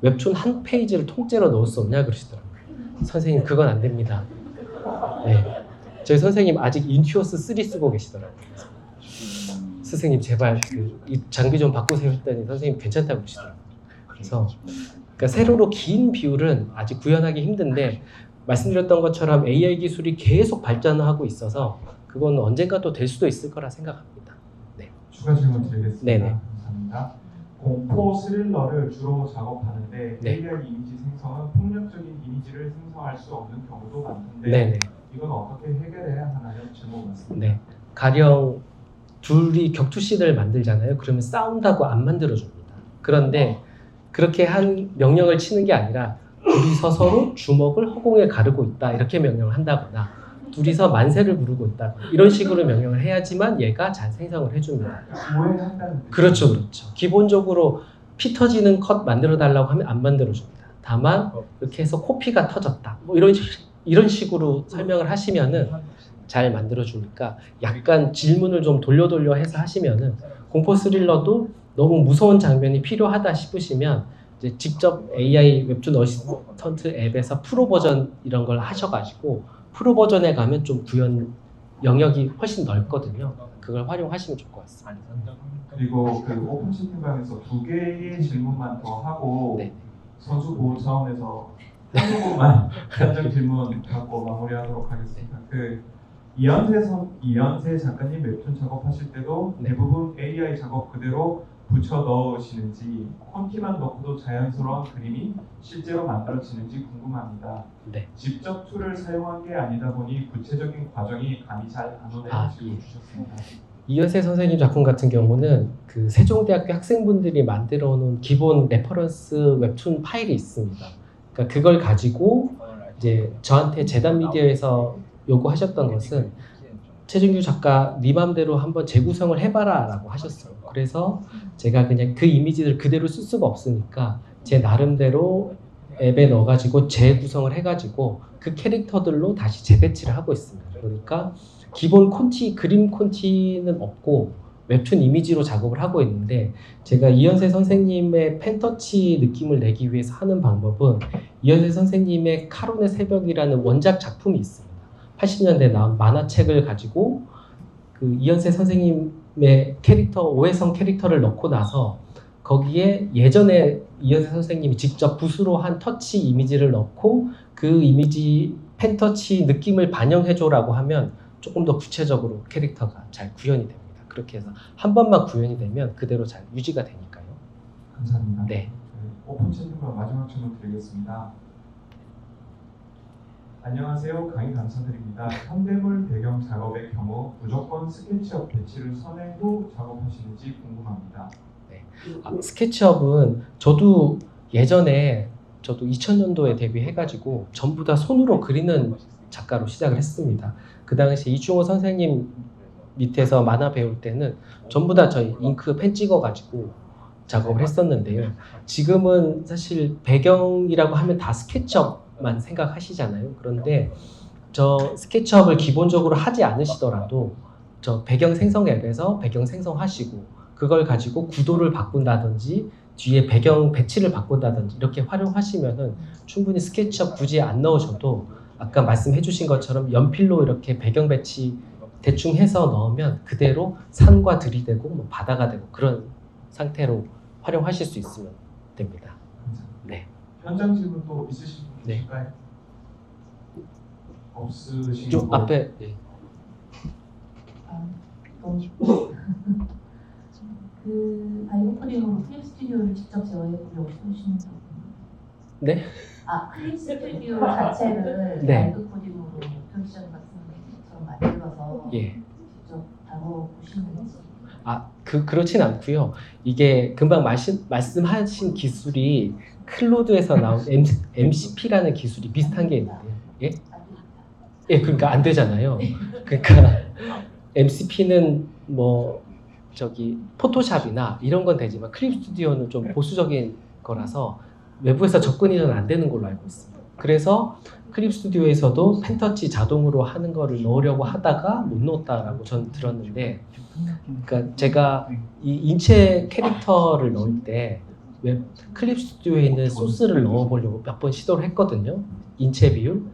웹툰 한 페이지를 통째로 넣을 수 없냐 그러시더라고요. 선생님 그건 안 됩니다. 네. 저희 선생님 아직 인투어스 3 쓰고 계시더라고요. 스승님 제발 이 장비 좀 바꾸세요 했더니 선생님 괜찮다고 그러시더라고요. 그래서 그러니까 세로로 긴 비율은 아직 구현하기 힘든데 말씀드렸던 것처럼 AI 기술이 계속 발전하고 있어서 그건 언젠가 또 될 수도 있을 거라 생각합니다. 네. 추가 질문 드리겠습니다. 네네. 감사합니다. 공포 스릴러를 주로 작업하는데 네. AI 이미지 생성은 폭력적인 이미지를 생성할 수 없는 경우도 많던데 네네. 이건 어떻게 해결해야 하나요? 질문 같습니다. 네. 가령 둘이 격투씬을 만들잖아요. 그러면 싸운다고 안 만들어줍니다. 그런데 그렇게 한 명령을 치는 게 아니라 둘이서 서로 주먹을 허공에 가르고 있다 이렇게 명령을 한다거나 둘이서 만세를 부르고 있다거나 이런 식으로 명령을 해야지만 얘가 잘 생성을 해줍니다. 오해한다는 뜻이죠. 그렇죠, 그렇죠. 기본적으로 피 터지는 컷 만들어 달라고 하면 안 만들어줍니다. 다만 이렇게 해서 코피가 터졌다 뭐 이런 식으로 설명을 하시면은 잘 만들어주니까 약간 질문을 좀 돌려 해서 하시면은 공포 스릴러도 너무 무서운 장면이 필요하다 싶으시면 이제 직접 AI 웹툰 어시스턴트 앱에서 프로 버전 이런 걸 하셔가지고 프로 버전에 가면 좀 구현 영역이 훨씬 넓거든요. 그걸 활용하시면 좋을 것 같습니다. 그리고 그 오픈 채팅방에서 2개의 질문만 더 하고 네. 선수 보호 차원에서 한 부분만 한정 질문 갖고 마무리하도록 하겠습니다. 그 이현세 작가님 웹툰 작업하실 때도 네. 대부분 AI 작업 그대로 붙여 넣으시는지 콘티만 넣고도 자연스러운 그림이 실제로 만들어지는지 궁금합니다. 네. 직접 툴을 사용한 게 아니다 보니 구체적인 과정이 감이 잘 안 오네요. 질문 주셨습니다. 이현세 선생님 작품 같은 경우는 그 세종대학교 학생분들이 만들어 놓은 기본 레퍼런스 웹툰 파일이 있습니다. 그러니까 그걸 가지고 이제 저한테 재단 미디어에서 요구하셨던 것은 최준규 작가 네 맘대로 한번 재구성을 해봐라 라고 하셨어요. 그래서 제가 그냥 그 이미지를 그대로 쓸 수가 없으니까 제 나름대로 앱에 넣어가지고 재구성을 해가지고 그 캐릭터들로 다시 재배치를 하고 있습니다. 그러니까 기본 콘티, 그림 콘티는 없고 웹툰 이미지로 작업을 하고 있는데 제가 이현세 선생님의 펜터치 느낌을 내기 위해서 하는 방법은 이현세 선생님의 카론의 새벽이라는 원작 작품이 있습니다. 80년대에 나온 만화책을 가지고 그 이현세 선생님의 캐릭터, 오해성 캐릭터를 넣고 나서 거기에 예전에 이현세 선생님이 직접 붓으로 한 터치 이미지를 넣고 그 이미지 펜터치 느낌을 반영해줘라고 하면 조금 더 구체적으로 캐릭터가 잘 구현이 됩니다. 그렇게 해서 한 번만 구현이 되면 그대로 잘 유지가 되니까요. 감사합니다. 네. 오픈 채팅방 마지막 질문 드리겠습니다. 안녕하세요. 강의 감사드립니다. 현대물 배경 작업의 경우 무조건 스케치업 배치를 선행 후 작업하시는지 궁금합니다. 스케치업은 저도 예전에 저도 2000년도에 데뷔해가지고 전부 다 손으로 그리는 작가로 시작을 했습니다. 그 당시 이충호 선생님 밑에서 만화 배울 때는 전부 다 저희 잉크 펜 찍어가지고 작업을 했었는데요. 지금은 사실 배경이라고 하면 다 스케치업만 생각하시잖아요. 그런데 저 스케치업을 기본적으로 하지 않으시더라도 저 배경 생성 앱에서 배경 생성하시고 그걸 가지고 구도를 바꾼다든지 뒤에 배경 배치를 바꾼다든지 이렇게 활용하시면은 충분히 스케치업 굳이 안 넣으셔도 아까 말씀해주신 것처럼 연필로 이렇게 배경 배치 대충 해서 넣으면 그대로 산과 들이 되고 뭐 바다가 되고 그런 상태로 활용하실 수 있으면 됩니다. 네. 현장 질문도 있으신 분 네. 계실까요? 없으신 좀 거. 앞에 네. 그 바이오 코딩으로 클립 스튜디오를 직접 제어해 보려고 해주시는 분. 네? 아 클립 스튜디오 자체를 네. 바이오 코딩으로 표시전 같은 것처럼 만들어서 예. 직접 다뤄보시는지. 그렇진 않고요. 이게 금방 말씀하신 기술이 클로드에서 나온 MCP라는 기술이 비슷한 게 있는데요. 예? 예, 그러니까 안 되잖아요. 그러니까 MCP는 뭐 저기 포토샵이나 이런 건 되지만 클립 스튜디오는 좀 보수적인 거라서 외부에서 접근이 잘 안 되는 걸로 알고 있습니다. 그래서 클립 스튜디오에서도 펜터치 자동으로 하는 거를 넣으려고 하다가 못 넣었다라고 전 들었는데, 그러니까 제가 이 인체 캐릭터를 넣을 때 클립 스튜디오에 있는 소스를 넣어보려고 몇 번 시도를 했거든요. 인체 비율.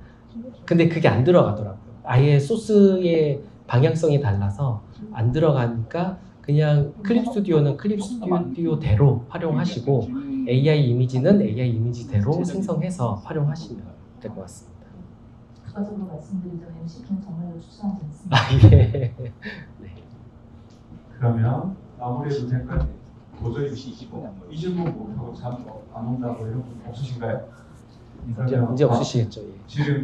근데 그게 안 들어가더라고요. 아예 소스의 방향성이 달라서 안 들어가니까 그냥 클립 스튜디오는 클립 스튜디오대로 활용하시고 AI 이미지는 AI 이미지대로 생성해서 활용하시면 될 것 같습니다. 추가적으로 말씀드리자면 MCP는 정말로 추천하지 않습니다. 예. 네. 그러면 마무리해도 될까요? 도저히 이 질문 못하고 잠 안 온다고 이런 분 없으신가요? 문제 없으시겠죠? 예. 질문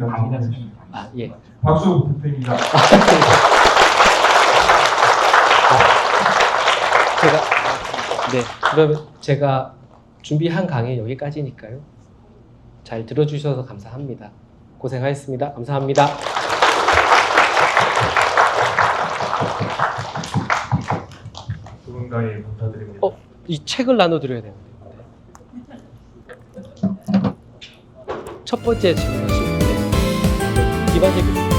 다 예. 박수 부탁드립니다. 그러면 제가 준비한 강의 여기까지니까요. 잘 들어주셔서 감사합니다. 고생하셨습니다. 감사합니다. 좋은 강의 감사드립니다. 이 책을 나눠드려야 되는데. 첫 번째 질문하신 네. 이반재 교수.